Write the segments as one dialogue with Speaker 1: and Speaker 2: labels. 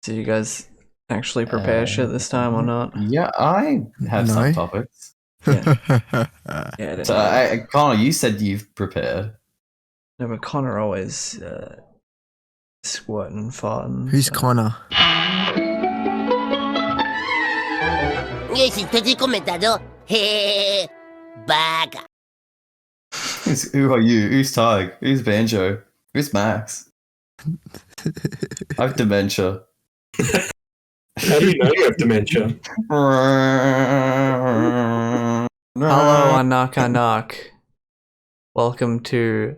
Speaker 1: Do you guys actually prepare shit this time or not?
Speaker 2: Yeah, I have some topics.
Speaker 1: Yeah.
Speaker 2: So, Connor, you said you've prepared.
Speaker 1: No, but Connor always squirting and farting.
Speaker 3: Who's Connor?
Speaker 4: Es estoy comentando. Vaca.
Speaker 2: Who are you? Who's Tadhg? Who's Banjo? Who's Max? I have dementia.
Speaker 5: How do you know you have dementia?
Speaker 1: Hello, Anak. Welcome to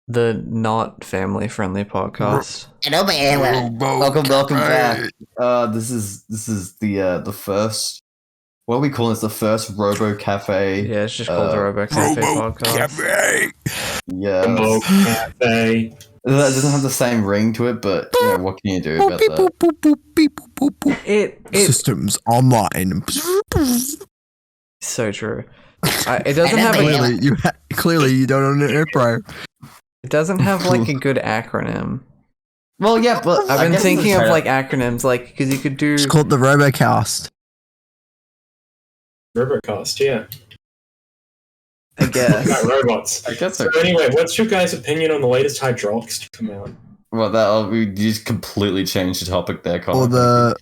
Speaker 1: the not family-friendly podcast.
Speaker 4: Hello, man.
Speaker 2: Welcome back. This is the first. What are we calling this? The first Robo-Cafe.
Speaker 1: Yeah, it's just called the Robo-Cafe podcast.
Speaker 2: Yeah.
Speaker 5: Robo-Cafe.
Speaker 2: That doesn't have the same ring to it, but you know, what can you do about that?
Speaker 1: It
Speaker 3: Systems online.
Speaker 1: so true. It doesn't have
Speaker 3: Clearly you don't own an Pro.
Speaker 1: It doesn't have like a good acronym.
Speaker 2: Well, yeah, but
Speaker 1: I've been thinking of like acronyms, like because you could do.
Speaker 3: It's called the Robocast.
Speaker 5: Robocast, yeah.
Speaker 1: I guess.
Speaker 5: About robots.
Speaker 2: I guess
Speaker 5: So anyway, what's your guys' opinion on the latest hydraulics to come out?
Speaker 2: Well, we just completely changed the topic there, Connor.
Speaker 3: Or the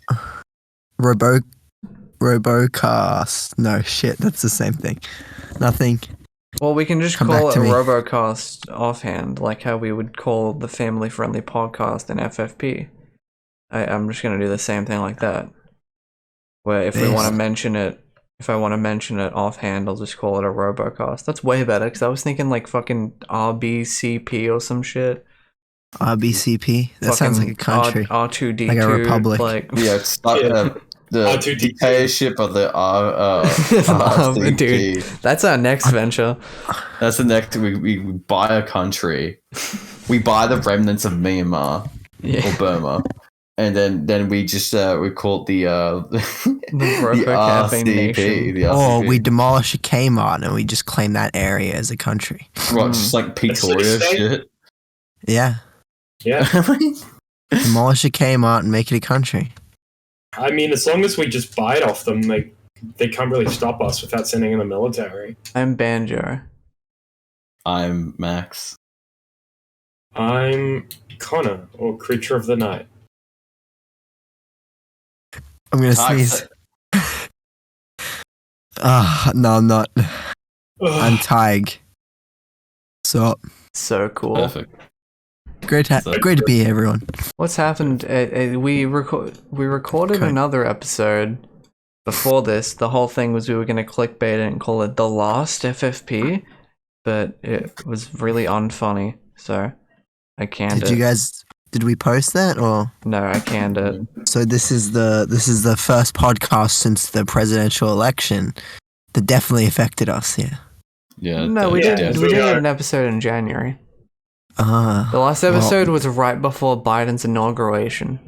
Speaker 3: Robocast. No, shit, that's the same thing. Nothing.
Speaker 1: Well, we can just
Speaker 3: Come
Speaker 1: call
Speaker 3: back
Speaker 1: it a
Speaker 3: to me.
Speaker 1: Robocast offhand, like how we would call the family-friendly podcast an FFP. I'm just gonna do the same thing like that. Where if we want to mention it, if I want to mention it offhand, I'll just call it a Robocast. That's way better because I was thinking like fucking RBCP or some shit.
Speaker 3: RBCP? That sounds like a country.
Speaker 1: R2D2,
Speaker 3: like a republic.
Speaker 1: Like
Speaker 2: Yeah, it's like the
Speaker 5: R2D2.
Speaker 2: dictatorship of the
Speaker 1: dude, that's our next venture.
Speaker 2: That's the next. We buy a country. We buy the remnants of Myanmar or Burma, and then we just we call it the
Speaker 1: Robo-Cafe Nation.
Speaker 2: the RCP.
Speaker 3: Or we demolish a Kmart and we just claim that area as a country.
Speaker 2: What, just like Pretoria shit.
Speaker 3: Yeah.
Speaker 5: Yeah.
Speaker 3: Demolish a Kmart and make it a country.
Speaker 5: I mean, as long as we just buy it off them, they can't really stop us without sending in the military.
Speaker 1: I'm Banjo.
Speaker 2: I'm Max.
Speaker 5: I'm Connor, or Creature of the Night.
Speaker 3: I'm gonna sneeze. No, I'm not. I'm Tadhg. So
Speaker 1: cool.
Speaker 2: Perfect.
Speaker 3: great to be here, everyone.
Speaker 1: What's happened? We recorded another episode before this. The whole thing was we were going to clickbait it and call it the last FFP, but it was really unfunny, so I canned it.
Speaker 3: Did we post that or
Speaker 1: No, I canned it.
Speaker 3: so this is the first podcast since the presidential election that definitely affected us here.
Speaker 2: Yeah.
Speaker 1: No, we
Speaker 5: Yeah,
Speaker 1: did.
Speaker 5: yeah.
Speaker 1: We did an episode in January. The last
Speaker 3: well-
Speaker 1: episode was right before Biden's inauguration.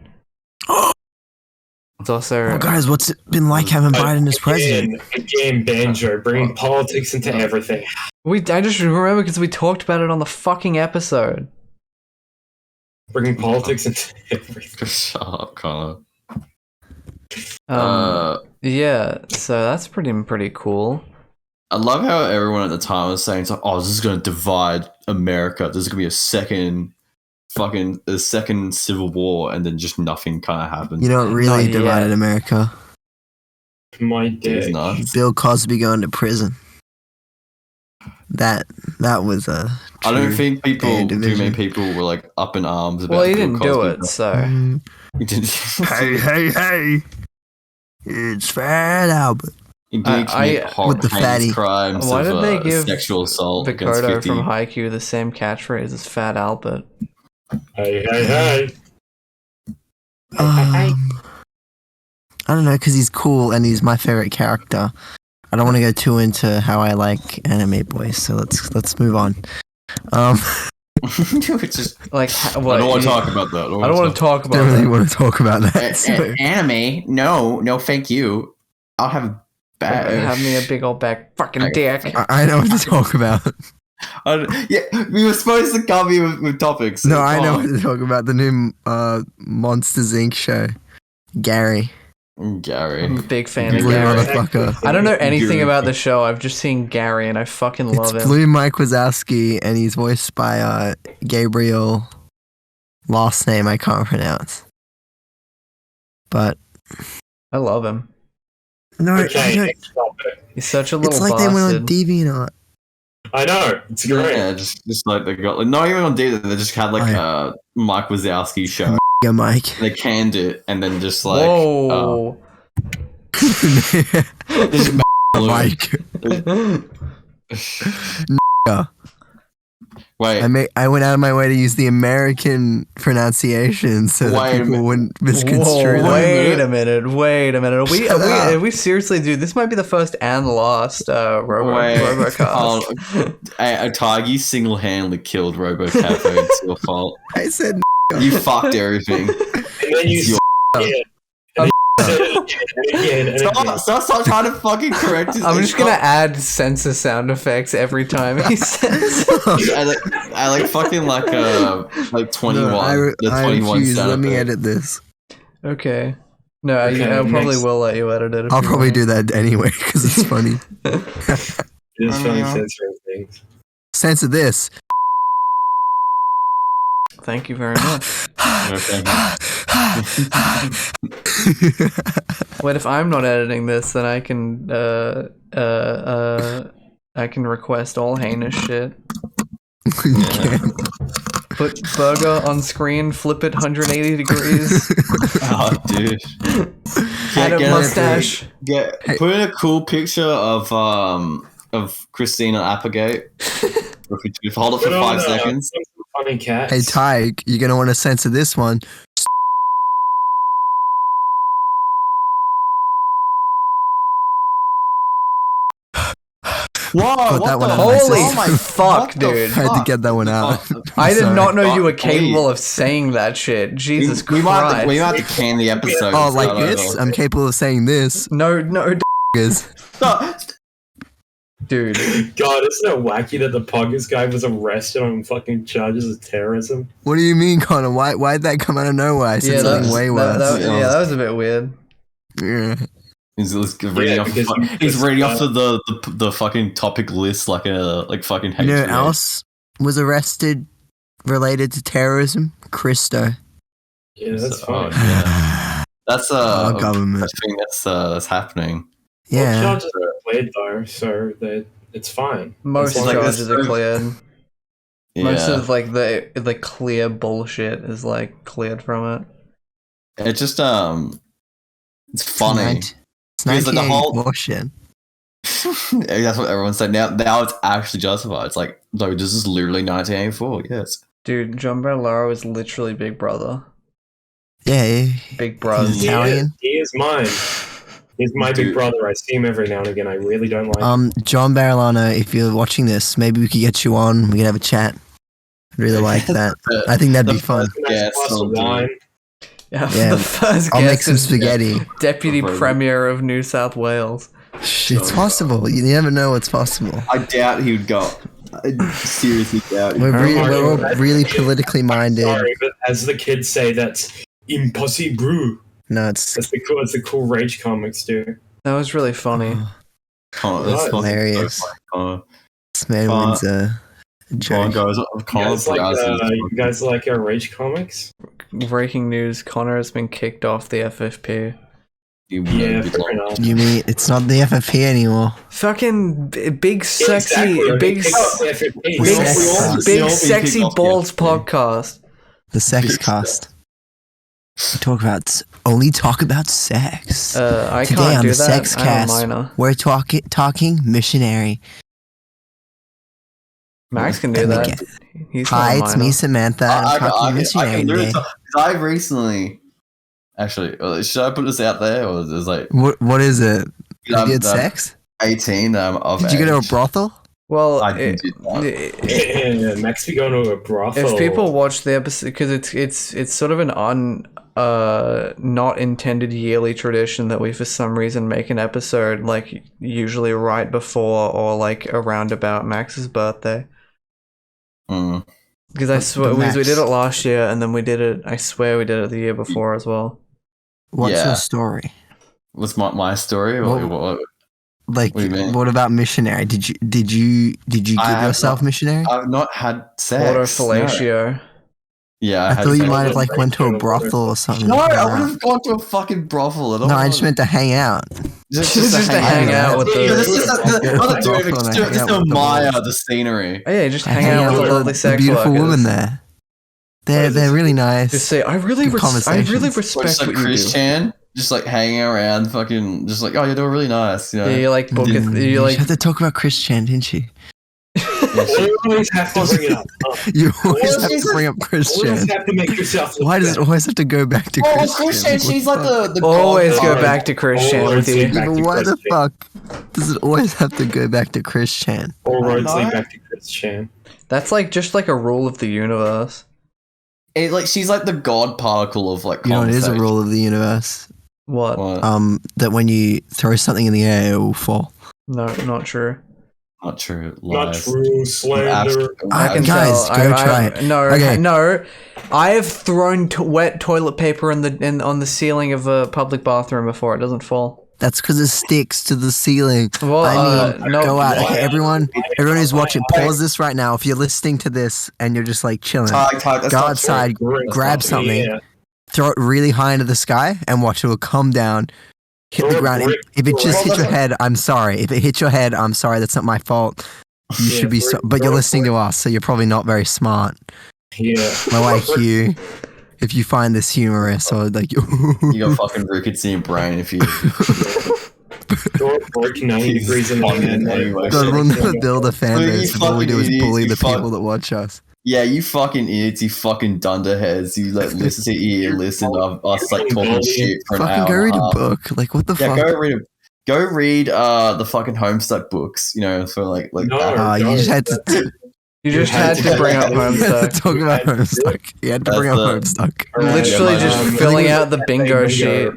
Speaker 1: It's also
Speaker 3: Well, guys, what's it been like having Biden as president?
Speaker 5: Again, Banjo, bringing politics into everything.
Speaker 1: I just remember because we talked about it on the fucking episode.
Speaker 5: Bringing politics into everything.
Speaker 2: Shut up, Connor.
Speaker 1: Yeah, so that's pretty cool.
Speaker 2: I love how everyone at the time was saying, "Oh, this is going to divide America. There's going to be a second civil war," and then just nothing kind of happened.
Speaker 3: You know what really
Speaker 1: Not
Speaker 3: divided
Speaker 1: yet.
Speaker 3: America?
Speaker 5: My
Speaker 2: It's
Speaker 5: dick.
Speaker 2: nuts.
Speaker 3: Bill Cosby going to prison. That was a.
Speaker 2: I don't think too many
Speaker 3: division.
Speaker 2: people were like up in arms about.
Speaker 1: Well, he
Speaker 2: Bill
Speaker 1: didn't do
Speaker 2: Cosby.
Speaker 1: it, so
Speaker 2: He didn't.
Speaker 3: Hey! It's Fat Albert.
Speaker 2: He didn't commit
Speaker 3: with the
Speaker 2: heinous
Speaker 3: fatty.
Speaker 2: crimes
Speaker 1: Why did they
Speaker 2: of
Speaker 1: give
Speaker 2: sexual assault against
Speaker 1: Dakota
Speaker 2: 50.
Speaker 1: from Haikyuu the same catchphrase as Fat Albert.
Speaker 5: Hey.
Speaker 3: I don't know, because he's cool and he's my favorite character. I don't want to go too into how I like anime boys, so let's move on.
Speaker 2: It's just,
Speaker 1: Like,
Speaker 2: I don't want to talk about that.
Speaker 1: I don't want to talk about
Speaker 3: Don't really
Speaker 1: that.
Speaker 3: want to talk about that. so-
Speaker 2: Anime? No, thank you. I'll have
Speaker 1: Have me a big old back fucking dick.
Speaker 3: I know what to talk about.
Speaker 2: Yeah, we were supposed to come here with topics.
Speaker 3: No, I know what to talk about. The new Monsters Inc. show. Gary.
Speaker 2: Gary.
Speaker 1: I'm a big fan of
Speaker 3: Blue
Speaker 1: Gary.
Speaker 3: motherfucker.
Speaker 1: I don't know anything about the show. I've just seen Gary and I fucking love
Speaker 3: It's
Speaker 1: him.
Speaker 3: Blue Mike Wazowski, and he's voiced by Gabriel. Last name I can't pronounce. But
Speaker 1: I love him.
Speaker 3: no, I
Speaker 5: Okay,
Speaker 3: don't-
Speaker 5: next topic.
Speaker 1: He's such a little
Speaker 3: it's like
Speaker 1: bastard.
Speaker 3: they went on DeviantArt.
Speaker 5: I know. It's great.
Speaker 2: Yeah, just like they got like not even on D. They just had like a Mike Wazowski show.
Speaker 3: Yeah, Mike.
Speaker 2: They canned it and then just like
Speaker 1: Whoa.
Speaker 2: just
Speaker 3: Mike. Yeah.
Speaker 2: Wait,
Speaker 3: I went out of my way to use the American pronunciation so that
Speaker 2: Wait a
Speaker 3: people
Speaker 2: minute.
Speaker 3: wouldn't misconstrue
Speaker 1: Whoa,
Speaker 3: them.
Speaker 1: wait a minute. Are we,
Speaker 3: Shut up.
Speaker 1: are we seriously, dude? This might be the first and last RoboCast.
Speaker 2: Tadhg, you single-handedly killed Robo-Café. It's your fault.
Speaker 3: I said
Speaker 2: You fucked everything.
Speaker 5: And then you
Speaker 2: It's your-
Speaker 5: said it. And then you said it again and again.
Speaker 2: Stop trying to fucking correct his
Speaker 1: I'm just gonna add censor sound effects every time he says.
Speaker 2: I like fucking like 21.
Speaker 3: no, I
Speaker 2: the 21
Speaker 3: refuse.
Speaker 2: sound
Speaker 3: Let me
Speaker 2: effect.
Speaker 3: edit this.
Speaker 1: Okay. No,
Speaker 5: Okay,
Speaker 1: I probably
Speaker 5: next.
Speaker 1: will let you edit it. if
Speaker 3: I'll
Speaker 1: you
Speaker 3: probably
Speaker 1: want.
Speaker 3: do that anyway because it's funny.
Speaker 5: It is funny censoring things.
Speaker 3: Censor this.
Speaker 1: Thank you very much.
Speaker 2: Okay.
Speaker 1: Wait, if I'm not editing this, then I can request all heinous shit.
Speaker 3: You can't.
Speaker 1: Put burger on screen, flip it 180 degrees,
Speaker 2: Oh, dude.
Speaker 1: add a
Speaker 2: get-
Speaker 1: mustache.
Speaker 2: Put in a cool picture of Christina Applegate. If you hold it for
Speaker 5: Put on,
Speaker 2: 5 seconds.
Speaker 5: some funny cats.
Speaker 3: Hey, Tadhg, you're going to want to censor this one.
Speaker 2: Whoa!
Speaker 3: Put
Speaker 2: What
Speaker 3: that one
Speaker 2: the
Speaker 3: out of my
Speaker 1: Holy
Speaker 3: system.
Speaker 1: fuck,
Speaker 2: what the
Speaker 1: dude.
Speaker 3: I had to get that one out.
Speaker 1: I did
Speaker 3: Sorry.
Speaker 1: not know you were
Speaker 2: Fuck,
Speaker 1: capable
Speaker 2: please.
Speaker 1: of saying that shit. Jesus
Speaker 2: we
Speaker 1: Christ.
Speaker 2: might have to can the episode.
Speaker 3: Oh,
Speaker 2: and
Speaker 3: like
Speaker 2: start
Speaker 3: this?
Speaker 2: over.
Speaker 3: I'm capable of saying this.
Speaker 1: No,
Speaker 3: Is
Speaker 2: No,
Speaker 1: dude.
Speaker 5: God, isn't it wacky that the Poggers guy was arrested on fucking charges of terrorism?
Speaker 3: What do you mean, Connor? Why'd that come out of nowhere? I said something way worse.
Speaker 1: That was a bit weird.
Speaker 3: Yeah.
Speaker 2: he's reading off.
Speaker 5: because you
Speaker 2: He's
Speaker 5: just,
Speaker 2: reading off the fucking topic list like fucking.
Speaker 3: You know
Speaker 2: HBO.
Speaker 3: who else was arrested related to terrorism? Christo.
Speaker 5: Yeah, that's
Speaker 2: Oh,
Speaker 5: fine.
Speaker 2: yeah. That's
Speaker 3: Our government.
Speaker 2: I think that's happening.
Speaker 5: Well,
Speaker 3: Yeah.
Speaker 5: charges are cleared though, so that it's fine.
Speaker 1: Most
Speaker 5: As long as-
Speaker 1: charges are cleared.
Speaker 2: Yeah.
Speaker 1: Most of like the clear bullshit is like cleared from it.
Speaker 2: It just it's funny.
Speaker 3: It's
Speaker 2: Because, like, the
Speaker 3: 1984 shit.
Speaker 2: That's what everyone said. Now it's actually justified. It's like, no, this is literally 1984. Yes.
Speaker 1: Dude, John Bernalaro is literally Big Brother.
Speaker 3: Yeah.
Speaker 1: Big Brother.
Speaker 3: He's Italian?
Speaker 5: He is mine. He's my big
Speaker 2: Dude.
Speaker 5: brother. I see him every now and again. I really don't like him.
Speaker 3: John Barilano, if you're watching this, maybe we could get you on. We could have a chat. I'd really like that. I think that'd be fun.
Speaker 5: Nice
Speaker 2: Yeah,
Speaker 5: glass
Speaker 2: so
Speaker 5: of
Speaker 2: good.
Speaker 5: wine.
Speaker 1: Yeah,
Speaker 3: Yeah,
Speaker 1: the first
Speaker 3: I'll make
Speaker 1: guest
Speaker 3: some
Speaker 1: is
Speaker 3: spaghetti.
Speaker 1: Deputy
Speaker 2: Prefer-
Speaker 1: Premier of New South Wales.
Speaker 3: It's possible. You never know what's possible.
Speaker 2: I doubt he would go. I seriously doubt.
Speaker 3: We're,
Speaker 5: Alright,
Speaker 3: we're all
Speaker 5: that's-
Speaker 3: really politically minded.
Speaker 5: Sorry, but as the kids say, that's impossible.
Speaker 3: No, it's
Speaker 5: That's the cool Rage comics do.
Speaker 1: That was really funny.
Speaker 2: Connor, that's
Speaker 5: Right.
Speaker 2: fucking
Speaker 3: Hilarious.
Speaker 2: so funny.
Speaker 3: this man wins a
Speaker 2: Connor
Speaker 3: joke.
Speaker 2: goes.
Speaker 5: You
Speaker 2: Connor
Speaker 5: guys like,
Speaker 2: browses.
Speaker 5: you guys like our Rage comics?
Speaker 1: Breaking news: Connor has been kicked off the FFP.
Speaker 2: You
Speaker 5: Yeah,
Speaker 2: would
Speaker 5: fair enough.
Speaker 3: You mean it's not the FFP anymore?
Speaker 1: Fucking big sexy,
Speaker 5: Exactly.
Speaker 1: big,
Speaker 5: They kicked out the FFP.
Speaker 3: Big-
Speaker 2: we all
Speaker 3: Sex-
Speaker 1: big
Speaker 2: been
Speaker 1: sexy
Speaker 2: kicked off the
Speaker 1: balls
Speaker 2: FFP.
Speaker 1: podcast.
Speaker 3: The sex cast. Only talk about sex.
Speaker 1: I
Speaker 3: Today
Speaker 1: can't
Speaker 3: on
Speaker 1: do
Speaker 3: the
Speaker 1: that.
Speaker 3: sex
Speaker 1: I'm a
Speaker 3: cast,
Speaker 1: minor.
Speaker 3: we're talking missionary.
Speaker 1: Max can do
Speaker 3: And we
Speaker 1: that.
Speaker 3: get-
Speaker 1: He's
Speaker 3: Hi,
Speaker 1: not a
Speaker 3: it's
Speaker 1: minor.
Speaker 3: me, Samantha. I'm talking missionary
Speaker 2: can literally
Speaker 3: today.
Speaker 2: talk- 'cause I recently, actually, should I put this out there or is it like
Speaker 3: What is it? You
Speaker 2: I'm-
Speaker 3: did
Speaker 2: I'm
Speaker 3: sex?
Speaker 2: 18? Of
Speaker 3: Did you go to a
Speaker 2: age.
Speaker 3: brothel?
Speaker 1: Well,
Speaker 2: I didn't do that.
Speaker 5: Yeah, Max be going to a brothel.
Speaker 1: if people watch the episode, because it's sort of an not intended yearly tradition that we for some reason make an episode like usually right before or like around about Max's birthday.
Speaker 2: Mm.
Speaker 1: Because I
Speaker 3: What's
Speaker 1: swear
Speaker 3: the
Speaker 1: we
Speaker 3: next?
Speaker 1: did it last year, and then we did it. I swear we did it the year before as well.
Speaker 3: What's
Speaker 2: Yeah.
Speaker 3: your story?
Speaker 2: What's my story? Or
Speaker 3: Well,
Speaker 2: what?
Speaker 3: Like,
Speaker 2: What do you mean?
Speaker 3: what about missionary? Did you give
Speaker 2: I have
Speaker 3: yourself
Speaker 2: not-
Speaker 3: missionary?
Speaker 2: I've not had sex. No.
Speaker 1: Autofellatio.
Speaker 2: Yeah,
Speaker 3: I
Speaker 2: had
Speaker 3: thought you
Speaker 2: sex.
Speaker 3: might have like went to a brothel or something.
Speaker 2: No,
Speaker 3: hung
Speaker 2: I would
Speaker 3: out.
Speaker 2: have gone to a fucking brothel.
Speaker 3: No, I just meant to hang out.
Speaker 1: Just to hang out with
Speaker 2: Yeah,
Speaker 1: the.
Speaker 2: just to admire the scenery.
Speaker 1: Oh yeah, just
Speaker 3: I
Speaker 1: hang out with the lovely sex
Speaker 3: beautiful
Speaker 1: workers.
Speaker 3: women there. They're really nice.
Speaker 1: Just say, I really
Speaker 3: Good
Speaker 1: respect
Speaker 2: Or
Speaker 1: what
Speaker 2: just like
Speaker 1: you do.
Speaker 2: Chris Chan, just like hanging around, fucking, just like, oh, you're doing really nice, you know.
Speaker 1: Yeah, you like book it. You
Speaker 3: You
Speaker 1: like.
Speaker 3: had to talk about Chris Chan, didn't you?
Speaker 5: You always have to bring it up.
Speaker 3: You always
Speaker 2: Well,
Speaker 3: have
Speaker 2: she's
Speaker 3: to bring up Chris Chan.
Speaker 5: Always have to make yourself look
Speaker 3: Why does it
Speaker 5: better.
Speaker 3: always have to go back to
Speaker 2: Oh,
Speaker 3: Chris
Speaker 2: Chris
Speaker 3: Chan?
Speaker 2: Chan, she's like the
Speaker 1: Always go
Speaker 2: godfather.
Speaker 1: back to Chris Chan with you.
Speaker 5: Back
Speaker 3: Yeah,
Speaker 5: to
Speaker 3: but why
Speaker 5: Chris
Speaker 3: the
Speaker 5: Chan.
Speaker 3: fuck does it always have to go back to Chris Chan?
Speaker 5: All roads
Speaker 2: I
Speaker 5: lead
Speaker 2: know.
Speaker 5: back to Chris Chan.
Speaker 1: That's like just like a rule of the universe.
Speaker 2: Like she's like the god particle of like
Speaker 3: You know, it is a
Speaker 2: conversation.
Speaker 3: rule of the universe.
Speaker 1: What?
Speaker 2: What?
Speaker 3: That when you throw something in the air, it will fall.
Speaker 1: No, not true.
Speaker 2: Not true.
Speaker 5: Not
Speaker 2: Lies.
Speaker 5: true, slander.
Speaker 1: I can
Speaker 3: Guys,
Speaker 1: tell.
Speaker 3: go try it.
Speaker 1: No,
Speaker 3: Okay.
Speaker 1: no. I have thrown wet toilet paper on the ceiling of a public bathroom before. It doesn't fall.
Speaker 3: That's because it sticks to the ceiling.
Speaker 1: Well,
Speaker 3: I mean,
Speaker 1: no.
Speaker 3: go out.
Speaker 5: why?
Speaker 3: Everyone who's watching, pause this right now. If you're listening to this and you're just like chilling,
Speaker 2: Tadhg, that's
Speaker 3: go
Speaker 2: not
Speaker 3: outside, grab something,
Speaker 5: Yeah.
Speaker 3: throw it really high into the sky, and watch it will come down, hit
Speaker 5: Throw
Speaker 3: the
Speaker 5: a
Speaker 3: ground.
Speaker 5: brick
Speaker 3: If it just
Speaker 5: through
Speaker 3: hit your
Speaker 5: it.
Speaker 3: head, I'm sorry. If it hit your head, I'm sorry. That's not my fault. You
Speaker 5: Yeah,
Speaker 3: should be,
Speaker 5: throw-
Speaker 3: but you're
Speaker 5: throw a
Speaker 3: listening to us, so you're probably not very smart.
Speaker 5: Yeah.
Speaker 3: No IQ. If you find this humorous or like,
Speaker 2: You got fucking rickets in your brain if you.
Speaker 5: Throw a brick 90 degrees in the
Speaker 2: Fucking
Speaker 5: wind.
Speaker 2: anyway.
Speaker 3: God, we'll never build a fan
Speaker 2: Well, you
Speaker 3: base. If all we do is
Speaker 2: fucking
Speaker 3: bully
Speaker 2: idiots,
Speaker 3: the
Speaker 2: you
Speaker 3: people that watch us.
Speaker 2: Yeah, you fucking idiots, you fucking dunderheads. You like listen to ear, listen to us like talking shit for an
Speaker 3: Fucking
Speaker 2: hour.
Speaker 3: go
Speaker 2: and
Speaker 3: read a
Speaker 2: half.
Speaker 3: book. Like, what the
Speaker 2: Yeah,
Speaker 3: fuck?
Speaker 2: go read the fucking Homestuck books. You know, for like
Speaker 5: No.
Speaker 2: that.
Speaker 3: You just had to
Speaker 1: You just had to bring up Homestuck.
Speaker 3: talk about Homestuck. You had to bring up
Speaker 2: That's
Speaker 3: Homestuck.
Speaker 1: Literally
Speaker 2: Yeah,
Speaker 1: just
Speaker 2: man.
Speaker 1: filling out the bingo sheet.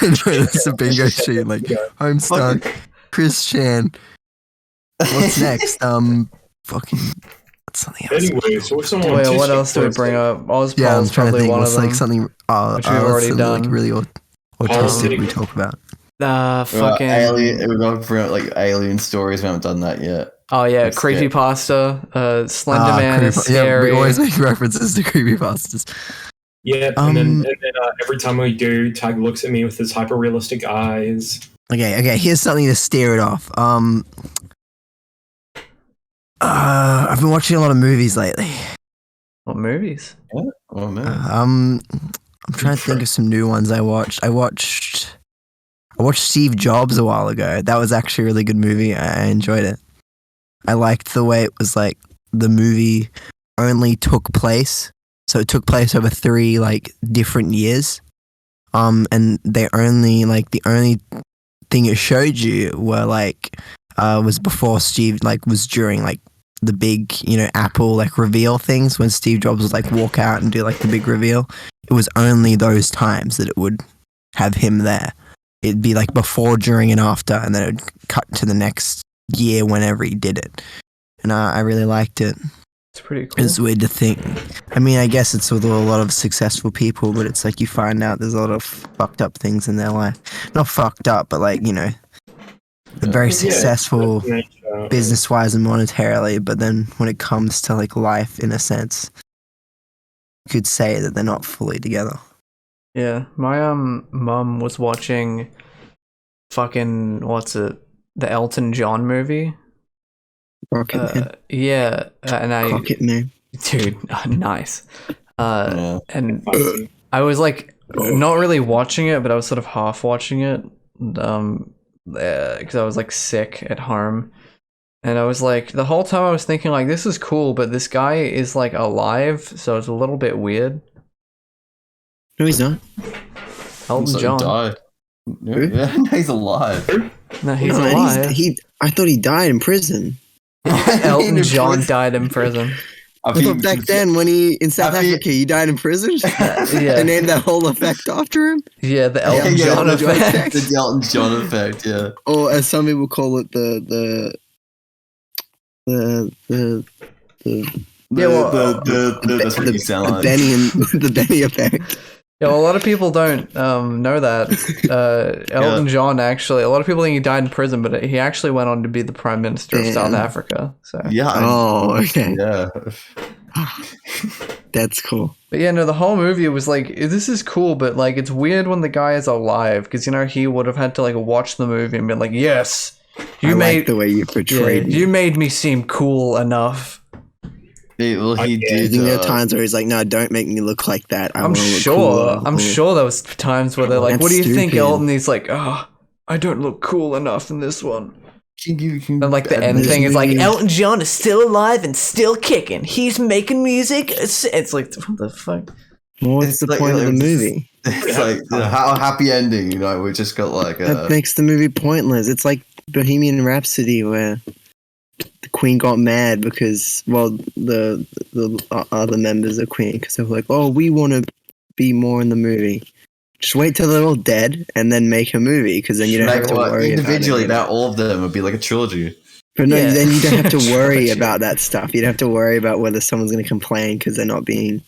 Speaker 3: It's a bingo sheet. Like, Homestuck, Chris Chan. What's next? Fucking. What's something else?
Speaker 5: Anyway, so if someone
Speaker 1: Wait, what
Speaker 5: autistic
Speaker 1: else do we
Speaker 5: was,
Speaker 1: bring up? Ozpol's
Speaker 3: Yeah, I'm trying to
Speaker 1: probably
Speaker 3: think.
Speaker 1: one
Speaker 3: What's
Speaker 1: of
Speaker 3: like
Speaker 1: them.
Speaker 3: something?
Speaker 1: Which we've already
Speaker 3: something,
Speaker 1: done.
Speaker 3: Like really autistic we talk about.
Speaker 1: Fucking.
Speaker 2: Alien. We're going to bring up like alien stories. We haven't done that yet.
Speaker 1: Oh yeah,
Speaker 2: That's good.
Speaker 1: creepypasta. Slender Man is
Speaker 3: Yeah,
Speaker 1: scary.
Speaker 3: we always make references to creepypastas.
Speaker 5: yeah, and then every time we do, Tadhg looks at me with his hyper realistic eyes.
Speaker 3: Okay. Here's something to steer it off. I've been watching a lot of movies lately.
Speaker 1: What movies?
Speaker 2: Oh man.
Speaker 3: I'm trying to think of some new ones I watched. I watched Steve Jobs a while ago. That was actually a really good movie. I enjoyed it. I liked the way it was like the movie only took place. So it took place over 3 like different years. And they only like the only thing it showed you were like was before Steve like was during like the big, you know, Apple like reveal things when Steve Jobs would like walk out and do like the big reveal. It was only those times that it would have him there. It'd be like before, during, and after, and then it would cut to the next year whenever he did it. And I really liked it.
Speaker 1: It's pretty cool.
Speaker 3: It's weird to think. I mean, I guess it's with a lot of successful people, but it's like you find out there's a lot of fucked up things in their life. Not fucked up, but like, you know, they're very successful business-wise and monetarily, but then when it comes to like life, in a sense, you could say that they're not fully together.
Speaker 1: Yeah, my mum was watching fucking the Elton John movie.
Speaker 3: Rocket Man.
Speaker 1: Yeah, and I
Speaker 3: Rocket Man.
Speaker 1: dude, nice.
Speaker 2: Yeah.
Speaker 1: And I was like not really watching it, but I was sort of half watching it, because I was like sick at home, and I was like the whole time I was thinking like this is cool, but this guy is like alive, so it's a little bit weird.
Speaker 3: No, he's not.
Speaker 1: Elton
Speaker 2: So he
Speaker 1: John.
Speaker 2: died. Yeah, he's alive.
Speaker 1: No, he's
Speaker 3: No, man,
Speaker 1: alive.
Speaker 3: I thought he died in prison.
Speaker 1: Elton
Speaker 2: In
Speaker 1: John
Speaker 2: prison.
Speaker 1: died in prison.
Speaker 2: I
Speaker 3: I thought back then when he in South
Speaker 2: I think-
Speaker 3: Africa he died in prison. They
Speaker 1: Yeah,
Speaker 3: named that whole effect after him,
Speaker 1: yeah, the Elton John
Speaker 3: the John
Speaker 1: effect.
Speaker 2: The Elton John effect, yeah.
Speaker 3: or as some people call it, the
Speaker 1: Yeah, well,
Speaker 2: that's what you sound
Speaker 3: The
Speaker 2: like.
Speaker 3: Benny and the Benny effect.
Speaker 1: Yeah, well, a lot of people don't know that. Elton John, actually, a lot of people think he died in prison, but he actually went on to be the Prime Minister of South Africa. So
Speaker 2: Yeah.
Speaker 3: Oh, okay.
Speaker 2: Yeah.
Speaker 3: That's cool.
Speaker 1: But yeah, no, the whole movie was like, this is cool, but like, it's weird when the guy is alive, because, you know, he would have had to like watch the movie and be like, yes,
Speaker 3: I like the way you portrayed me.
Speaker 1: you made me seem cool enough.
Speaker 2: Well, he
Speaker 3: I
Speaker 2: did.
Speaker 3: think there are times where he's like, "No, don't make me look like that."
Speaker 1: I'm sure. I'm sure there was times where they're like,
Speaker 3: That's
Speaker 1: "What do you think,
Speaker 3: stupid.
Speaker 1: Elton?" He's like, "Oh, I don't look cool enough in this one."
Speaker 2: And
Speaker 1: And like the end
Speaker 3: this
Speaker 1: thing is like,
Speaker 3: movie-
Speaker 1: Elton John is still alive and still kicking. He's making music. It's like, what the fuck?
Speaker 3: What's
Speaker 2: It's
Speaker 3: the
Speaker 2: like-
Speaker 3: point of the movie?
Speaker 2: It's like how happy ending, you know. We just got like
Speaker 3: That makes the movie pointless. It's like Bohemian Rhapsody, where the Queen got mad because, well, the other members of Queen, because they were like, "Oh, we want to be more in the movie." Just wait till they're all dead and then make a movie, because then you don't have to worry
Speaker 2: individually.
Speaker 3: about it.
Speaker 2: Now all of them would be like a trilogy.
Speaker 3: But no,
Speaker 1: Yeah.
Speaker 3: then you don't have to worry
Speaker 2: Trilogy.
Speaker 3: about that stuff. You don't have to worry about whether someone's going to complain because they're not being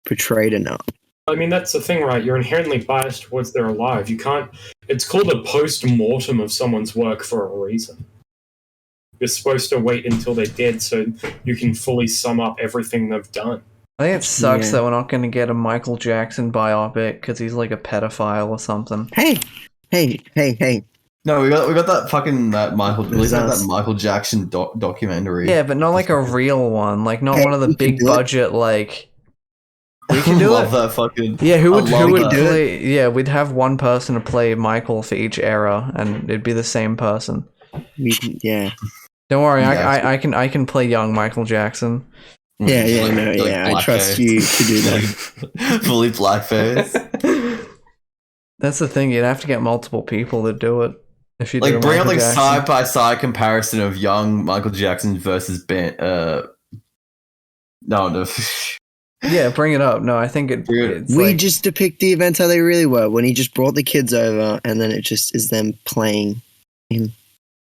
Speaker 3: portrayed enough.
Speaker 5: I mean, that's the thing, right? You're inherently biased towards they're alive. You can't. It's called a post-mortem of someone's work for a reason. You're supposed to wait until they're dead so you can fully sum up everything they've done.
Speaker 1: I think it sucks
Speaker 3: Yeah.
Speaker 1: that we're not going to get a Michael Jackson biopic because he's like a pedophile or something.
Speaker 3: Hey.
Speaker 2: No, we got that fucking that Michael. We got
Speaker 3: us.
Speaker 2: that Michael Jackson documentary.
Speaker 1: Yeah, but not like a real one. Like not
Speaker 3: Hey,
Speaker 1: one of the
Speaker 3: we can
Speaker 1: big
Speaker 3: do it.
Speaker 1: budget like. We
Speaker 2: I
Speaker 1: can do
Speaker 2: love
Speaker 1: it.
Speaker 2: that fucking.
Speaker 1: Yeah, who would
Speaker 2: I love that.
Speaker 1: play? Yeah, we'd have one person to play Michael for each era, and it'd be the same person.
Speaker 3: Yeah.
Speaker 1: Don't worry,
Speaker 2: Yeah.
Speaker 1: I can play young Michael Jackson.
Speaker 3: Yeah,
Speaker 2: Like-
Speaker 3: no,
Speaker 2: like
Speaker 3: yeah. I trust
Speaker 2: blackface.
Speaker 3: you to do that.
Speaker 2: Fully blackface.
Speaker 1: That's the thing. You'd have to get multiple people to do it. If you do
Speaker 2: Like bring up
Speaker 1: Michael
Speaker 2: like
Speaker 1: Jackson.
Speaker 2: side by side comparison of young Michael Jackson versus no.
Speaker 1: Yeah, bring it up. No, I think it's
Speaker 3: We
Speaker 1: like,
Speaker 3: just depict the events how they really were when he just brought the kids over, and then it just is them playing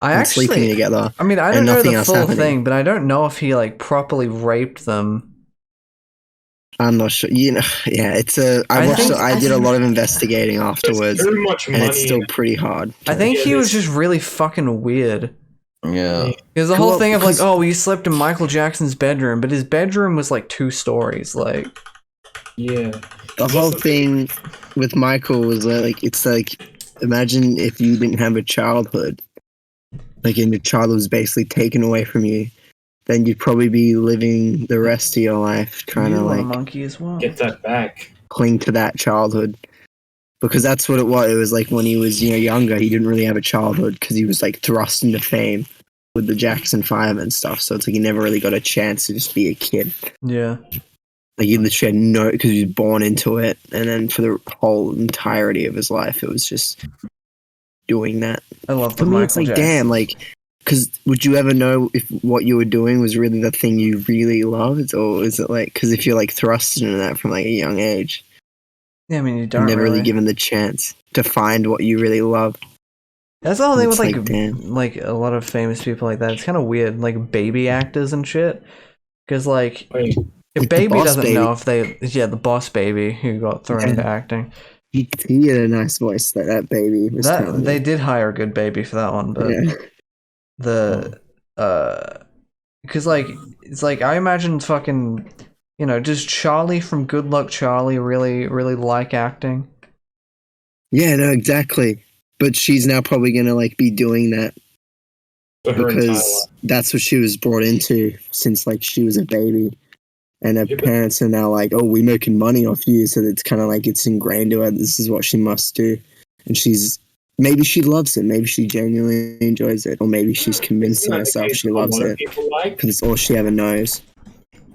Speaker 1: I
Speaker 3: and sleeping
Speaker 1: actually.
Speaker 3: together.
Speaker 1: I mean, I don't
Speaker 3: and
Speaker 1: know
Speaker 3: nothing
Speaker 1: the
Speaker 3: else
Speaker 1: full
Speaker 3: happening.
Speaker 1: thing, but I don't know if he like properly raped them.
Speaker 3: I'm not sure. You know, yeah. It's a.
Speaker 1: I
Speaker 3: I
Speaker 1: think-
Speaker 3: did a lot of investigating
Speaker 5: There's
Speaker 3: afterwards,
Speaker 5: too much
Speaker 3: and
Speaker 5: money.
Speaker 3: it's still pretty hard.
Speaker 1: I think
Speaker 5: Yeah,
Speaker 1: he was
Speaker 5: this-
Speaker 1: just really fucking weird.
Speaker 2: Yeah.
Speaker 1: There's the whole
Speaker 3: Well,
Speaker 1: thing of like,
Speaker 3: because-
Speaker 1: oh, we slept in Michael Jackson's bedroom, but his bedroom was like 2 stories. Like,
Speaker 5: Yeah.
Speaker 3: The whole thing with Michael was like, it's like, imagine if you didn't have a childhood, like, and your childhood was basically taken away from you, then you'd probably be living the rest of your life trying
Speaker 1: you
Speaker 3: to
Speaker 1: want a
Speaker 3: like
Speaker 1: monkey as well.
Speaker 5: Get that back.
Speaker 3: cling to that childhood. Because that's what it was. It was like when he was, younger, he didn't really have a childhood because he was like thrust into fame with the Jackson 5 and stuff. So it's like he never really got a chance to just be a kid.
Speaker 1: Yeah.
Speaker 3: Like he literally had no, because he was born into it. And then for the whole entirety of his life, it was just doing that.
Speaker 1: I love the
Speaker 3: For me,
Speaker 1: Michael
Speaker 3: it's like,
Speaker 1: Jackson.
Speaker 3: damn, like, because would you ever know if what you were doing was really the thing you really loved? Or is it like, because if you're like thrusted into that from like a young age,
Speaker 1: Yeah, I mean, you
Speaker 3: you're
Speaker 1: don't
Speaker 3: never
Speaker 1: really.
Speaker 3: really given the chance to find what you really love.
Speaker 1: That's the whole thing with
Speaker 3: It's
Speaker 1: like,
Speaker 3: like, damn.
Speaker 1: like a lot of famous people like that. It's kind of weird, like baby actors and shit. Because like,
Speaker 5: Wait,
Speaker 1: if
Speaker 3: Like the
Speaker 1: Baby
Speaker 3: Boss
Speaker 1: doesn't
Speaker 3: Baby.
Speaker 1: know if they, yeah, the Boss Baby who got thrown
Speaker 3: Yeah.
Speaker 1: into acting.
Speaker 3: He had a nice voice, that baby was telling
Speaker 1: They
Speaker 3: me.
Speaker 1: did hire a good baby for that one, but
Speaker 3: Yeah.
Speaker 1: the because like it's like I imagine fucking, does Charlie from Good Luck Charlie really like acting?
Speaker 3: Yeah, no, exactly. But she's now probably gonna like be doing that
Speaker 5: for her entire
Speaker 3: because
Speaker 5: life.
Speaker 3: that's what she was brought into since like she was a baby. And her
Speaker 5: Yeah, but-
Speaker 3: parents are now like, oh, we're making money off you. So it's kind of like it's ingrained to her. This is what she must do. And maybe she loves it. Maybe she genuinely enjoys it. Or maybe she's convincing
Speaker 5: Isn't that the
Speaker 3: herself
Speaker 5: case
Speaker 3: she
Speaker 5: with a
Speaker 3: loves
Speaker 5: lot of
Speaker 3: it
Speaker 5: people like?
Speaker 3: because it's all she ever knows.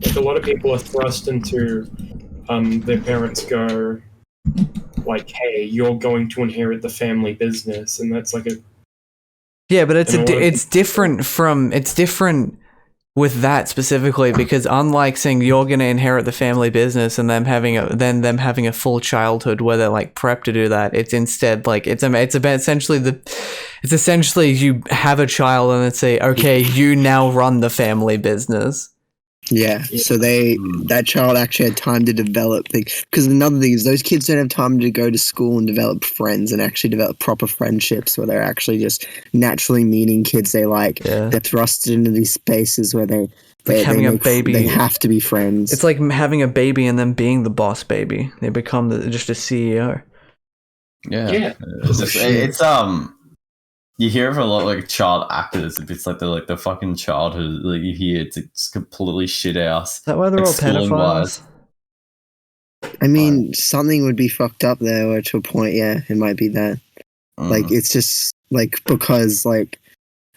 Speaker 5: Like a lot of people are thrust into their parents go like, hey, you're going to inherit the family business, and that's like a
Speaker 1: Yeah, but it's
Speaker 5: And a lot of
Speaker 1: it's different with that specifically because unlike saying you're going to inherit the family business and them having a full childhood where they're like prepped to do that, it's instead like it's essentially you have a child and then say, okay, you now run the family business.
Speaker 3: Yeah, so that child actually had time to develop things. Because another thing is those kids don't have time to go to school and develop friends and actually develop proper friendships where they're actually just naturally meeting kids they like.
Speaker 1: Yeah.
Speaker 3: They're thrusted into these spaces where they
Speaker 1: having a
Speaker 3: make,
Speaker 1: baby.
Speaker 3: they have to be friends.
Speaker 1: It's like having a baby and then being the boss baby. They become just a CEO.
Speaker 2: Yeah. It's you hear of a lot of like child actors. It's like the fucking childhood. Like you hear it's completely shit house.
Speaker 1: Is that why they're all pedophiles?
Speaker 3: I mean, something would be fucked up there, or to a point. Yeah, it might be that. Like it's just like because like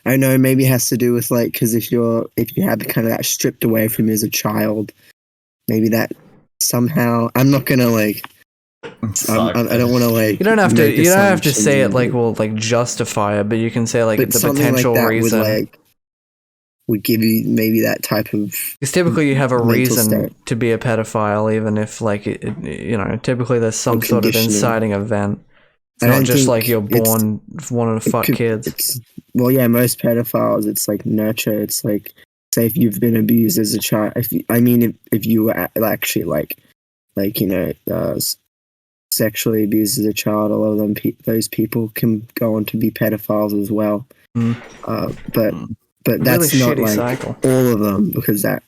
Speaker 3: I don't know, maybe it has to do with like because if you have kind of that stripped away from you as a child, maybe that somehow I'm not gonna like. I don't want to like.
Speaker 1: You don't have to say it like justify it, but you can say like the potential
Speaker 3: like
Speaker 1: reason
Speaker 3: would give you maybe that type of.
Speaker 1: Because typically you have a reason
Speaker 3: state.
Speaker 1: to be a pedophile, even if like typically there's some sort of inciting event. It's not just like you're born wanting to fuck kids.
Speaker 3: Well, yeah, most pedophiles it's like nurture. It's like say if you've been abused as a child. If you were actually like sexually abused as a child, a lot of them those people can go on to be pedophiles as well. But that's
Speaker 1: really
Speaker 3: not like
Speaker 1: cycle.
Speaker 3: All of them because and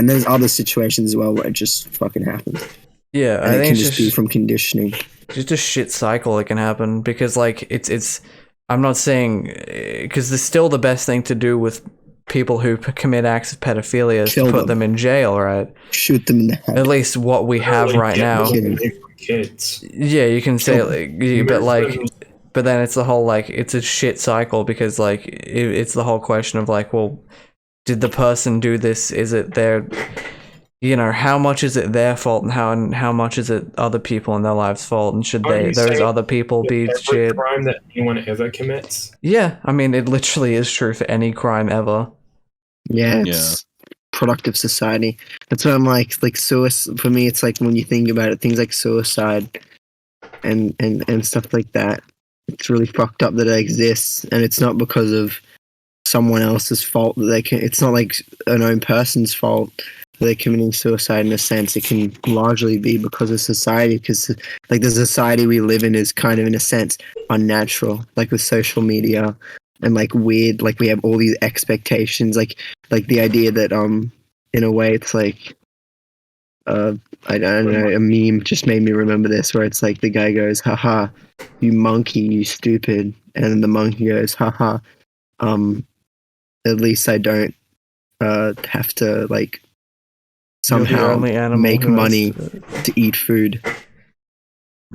Speaker 3: there's other situations as well where it just fucking happens.
Speaker 1: Yeah,
Speaker 3: and I think it can just be from conditioning.
Speaker 1: Just a shit cycle that can happen because like it's I'm not saying because there's still the best thing to do with people who commit acts of pedophilia is to put them in jail, right?
Speaker 3: Shoot them in the head.
Speaker 1: At least what we have right now.
Speaker 5: Kids.
Speaker 1: Yeah, you can say but then it's the whole like it's a shit cycle because like it's the whole question of like, well, did the person do this? Is it their, how much is it their fault and how much is it other people in their lives' fault? And should those other people be shit?
Speaker 5: Crime that anyone ever commits.
Speaker 1: Yeah, I mean it literally is true for any crime ever.
Speaker 3: Yeah, it's productive society. That's what I'm like suicide. For me, it's like when you think about it, things like suicide and stuff like that. It's really fucked up that it exists, and it's not because of someone else's fault that they can. It's not like an own person's fault that they're committing suicide. In a sense, it can largely be because of society. Because like the society we live in is kind of, in a sense, unnatural. Like with social media. And like weird, like we have all these expectations, like the idea that in a way it's like I don't know, a meme just made me remember this where it's like the guy goes, haha, you monkey, you stupid, and then the monkey goes, haha, at least I don't have to like somehow make money to eat food.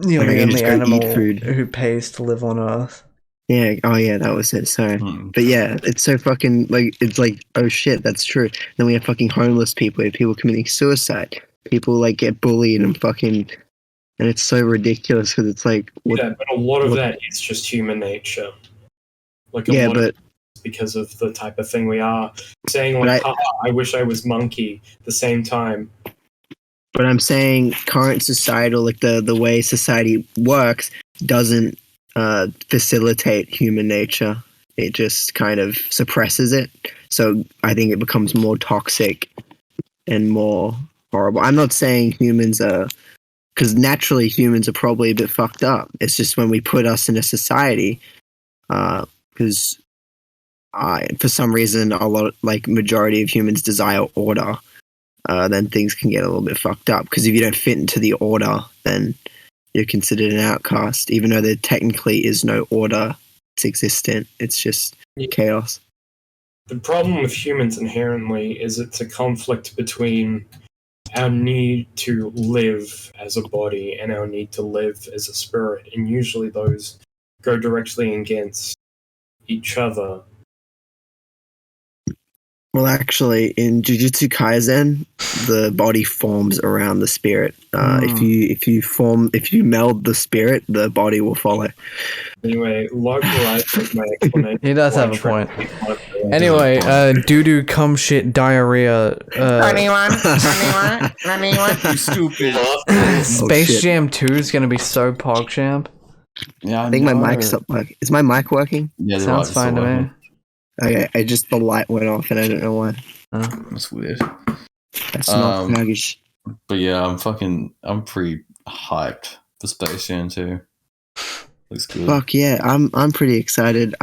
Speaker 1: You're the only animal who pays to live on Earth.
Speaker 3: Yeah, oh yeah, that was it, sorry. But yeah, it's so fucking, like, it's like, oh shit, that's true. Then we have fucking homeless people, we have people committing suicide, people, like, get bullied and fucking, and it's so ridiculous, because it's like...
Speaker 5: but a lot of that is just human nature. Like, a lot of it is because of the type of thing we are. Saying, like, I wish I was monkey, at the same time.
Speaker 3: But I'm saying current societal, like, the way society works doesn't facilitate human nature. It just kind of suppresses it. So I think it becomes more toxic and more horrible. I'm not saying humans are, because naturally humans are probably a bit fucked up. It's just when we put us in a society, because for some reason a lot, like majority of humans desire order, then things can get a little bit fucked up. Because if you don't fit into the order, then you're considered an outcast, even though there technically is no order. It's existent. It's just chaos.
Speaker 5: The problem with humans inherently is it's a conflict between our need to live as a body and our need to live as a spirit, and usually those go directly against each other.
Speaker 3: Well, actually, in Jujutsu Kaisen, the body forms around the spirit. If you meld the spirit, the body will follow.
Speaker 5: Anyway, localize my explanation.
Speaker 1: He does have a point. Anyway, doo-doo, cum shit, diarrhea.
Speaker 4: Anyone?
Speaker 2: You stupid.
Speaker 1: Space Jam 2 is gonna be so PogChamp.
Speaker 2: Yeah,
Speaker 3: I think my mic's up. Is my mic working?
Speaker 2: Yeah,
Speaker 1: sounds fine to me.
Speaker 3: Okay, the light went off and I don't know why.
Speaker 2: That's weird.
Speaker 3: That's not
Speaker 2: Um,
Speaker 3: sluggish.
Speaker 2: But yeah, I'm pretty hyped for Space Jam 2. Looks good.
Speaker 3: Fuck yeah, I'm pretty excited.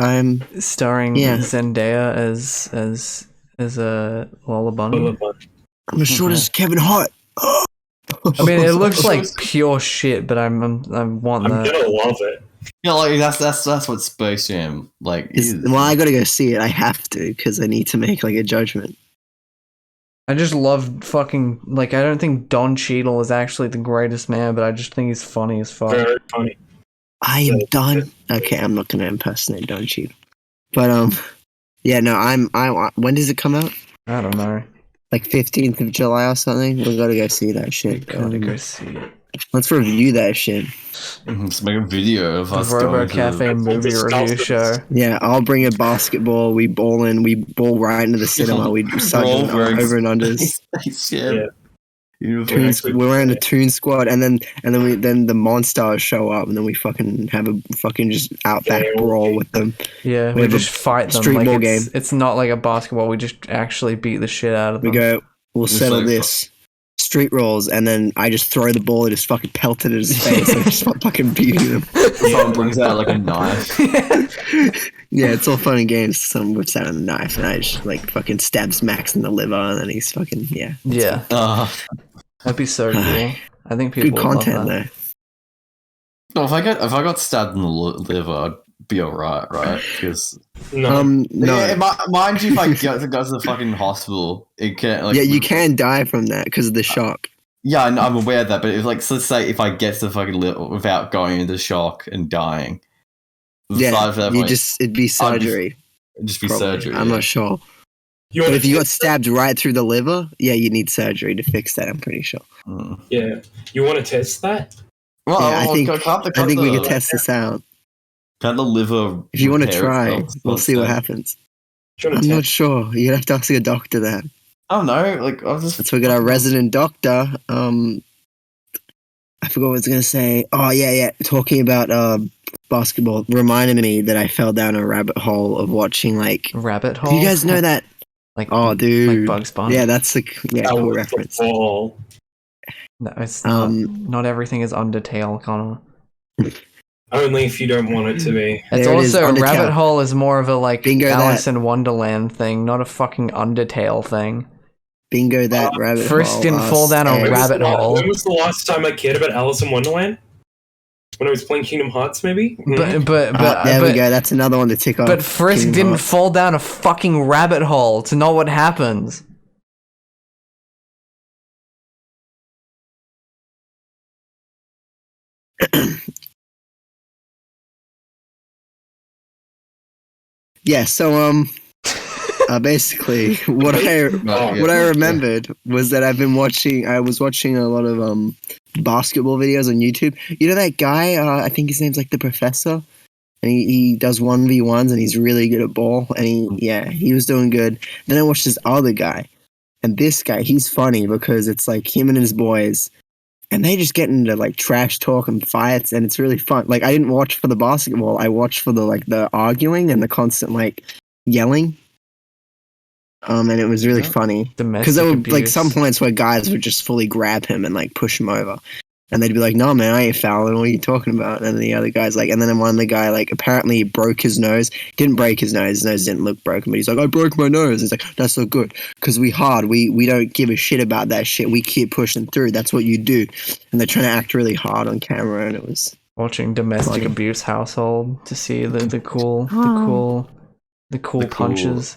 Speaker 1: Starring
Speaker 3: Yeah.
Speaker 1: Zendaya as a Lola Bunny.
Speaker 3: I'm as short as Kevin Hart.
Speaker 1: I mean, it looks like pure shit, but I want
Speaker 5: I'm
Speaker 1: that.
Speaker 5: gonna love it.
Speaker 2: Yeah, like that's what Space Jam like is.
Speaker 3: Well, I gotta go see it. I have to because I need to make like a judgment.
Speaker 1: I just love fucking like. I don't think Don Cheadle is actually the greatest man, but I just think he's funny as fuck.
Speaker 5: Very funny.
Speaker 3: I am done. Okay, I'm not gonna impersonate Don Cheadle, but yeah, no, I. When does it come out?
Speaker 1: I don't know.
Speaker 3: Like 15th of July or something. We gotta go see that shit.
Speaker 1: Gotta go see it.
Speaker 3: Let's review that shit.
Speaker 2: Let's make a video of
Speaker 1: The
Speaker 2: us going to
Speaker 1: Robo-Café movie review show.
Speaker 3: Yeah, I'll bring a basketball. We ball in. We ball right into the cinema. We start
Speaker 2: Roll
Speaker 3: doing
Speaker 2: wearing
Speaker 3: over and unders.
Speaker 2: Space Jam.
Speaker 5: Yeah.
Speaker 2: Beautiful.
Speaker 3: We're wearing a Toon Squad, and then the Monstars show up, and then we fucking have a fucking just outback brawl with them.
Speaker 1: Yeah,
Speaker 3: We
Speaker 1: we
Speaker 3: have a
Speaker 1: just fight them.
Speaker 3: street
Speaker 1: Like
Speaker 3: ball
Speaker 1: it's,
Speaker 3: game.
Speaker 1: it's not like a basketball. We just actually beat the shit out of
Speaker 3: We
Speaker 1: them.
Speaker 3: go, we'll
Speaker 2: It's
Speaker 3: settle
Speaker 2: like-
Speaker 3: this. Street rolls, and then I just throw the ball and just fucking pelt it at his face. and just fucking beating him.
Speaker 2: Someone brings out like a knife.
Speaker 3: Yeah, it's all fun and games. Someone whips out a knife, and I just like fucking stabs Max in the liver, and then he's fucking
Speaker 1: Yeah, that'd be so cool. I think people
Speaker 3: good
Speaker 1: would
Speaker 3: content
Speaker 1: love that.
Speaker 3: though.
Speaker 2: No, if I got stabbed in the liver, I'd be alright, right? Because
Speaker 5: No.
Speaker 3: No,
Speaker 2: yeah, mind you, if I go to the fucking hospital, it can't. Like,
Speaker 3: yeah, you can die from that because of the shock.
Speaker 2: Yeah, I'm aware of that, but if, like, so let's say if I get to the fucking liver without going into shock and dying,
Speaker 3: Yeah,
Speaker 2: aside from that
Speaker 3: you
Speaker 2: point,
Speaker 3: it'd be surgery.
Speaker 2: it'd just be
Speaker 3: probably.
Speaker 2: surgery.
Speaker 3: I'm
Speaker 2: yeah.
Speaker 3: not sure.
Speaker 5: You
Speaker 3: But
Speaker 5: wanna
Speaker 3: if you got
Speaker 5: test
Speaker 3: stabbed right through the liver, yeah, you need surgery to fix that. I'm pretty sure.
Speaker 2: Mm.
Speaker 5: that? Yeah. You want to test that?
Speaker 2: Well,
Speaker 3: Yeah, I think we
Speaker 2: can
Speaker 3: could test this out.
Speaker 2: Can't the liver?
Speaker 3: If you want to
Speaker 2: repair
Speaker 3: try,
Speaker 2: itself
Speaker 3: we'll see what
Speaker 2: instead?
Speaker 3: happens.
Speaker 5: Do you want
Speaker 3: I'm
Speaker 5: to
Speaker 3: not
Speaker 5: test?
Speaker 3: sure. You'd have to ask a doctor that.
Speaker 2: I don't know. Like, I was just.
Speaker 3: That's why we got our resident doctor. I forgot what I was gonna say. Oh yeah. Talking about basketball reminded me that I fell down a rabbit hole of watching like.
Speaker 1: Rabbit
Speaker 3: Do
Speaker 1: hole.
Speaker 3: you guys know that?
Speaker 1: Like
Speaker 3: Oh, dude.
Speaker 1: like Bugs Bunny.
Speaker 3: Yeah, that's like
Speaker 5: That
Speaker 3: cool
Speaker 5: was the
Speaker 3: reference.
Speaker 5: ball.
Speaker 1: No, it's not.
Speaker 3: Um,
Speaker 1: Not everything is Undertale, Connor.
Speaker 5: Only if you don't want it to be.
Speaker 1: It's
Speaker 3: There it is,
Speaker 1: also
Speaker 3: Undertale.
Speaker 1: rabbit hole is more of a like
Speaker 3: Bingo
Speaker 1: Alice
Speaker 3: that.
Speaker 1: in Wonderland thing, not a fucking Undertale thing.
Speaker 3: Bingo that rabbit
Speaker 1: Frisk
Speaker 3: hole.
Speaker 1: didn't fall down a
Speaker 3: stairs.
Speaker 1: rabbit hole.
Speaker 5: When was the last time I cared about Alice in Wonderland? When I was playing Kingdom Hearts, maybe?
Speaker 1: But
Speaker 3: There we go. That's another one to tick off.
Speaker 1: But Frisk
Speaker 3: Kingdom
Speaker 1: didn't
Speaker 3: Hearts.
Speaker 1: fall down a fucking rabbit hole. It's not what happens.
Speaker 3: Yeah. So basically, what I remembered was that I was watching a lot of basketball videos on YouTube. You know that guy? I think his name's like the Professor, and he does 1v1s, and he's really good at ball. And he was doing good. Then I watched this other guy, and this guy, he's funny because it's like him and his boys, and they just get into like trash talk and fights, and it's really fun. Like I didn't watch for the basketball, I watched for the arguing and the constant like yelling. And it was really funny because
Speaker 1: Domestic
Speaker 3: there were
Speaker 1: abuse.
Speaker 3: like some points where guys would just fully grab him and like push him over, and they'd be like, "No, man, I ain't fouling. What are you talking about?" And then the other guy's like, and then one of the guy like apparently broke his nose. Didn't break his nose. His nose didn't look broken, but he's like, "I broke my nose." He's like, "That's not good because we hard. We don't give a shit about that shit. We keep pushing through. That's what you do." And they're trying to act really hard on camera, and it was
Speaker 1: Watching domestic
Speaker 3: funny.
Speaker 1: abuse household to see the cool punches.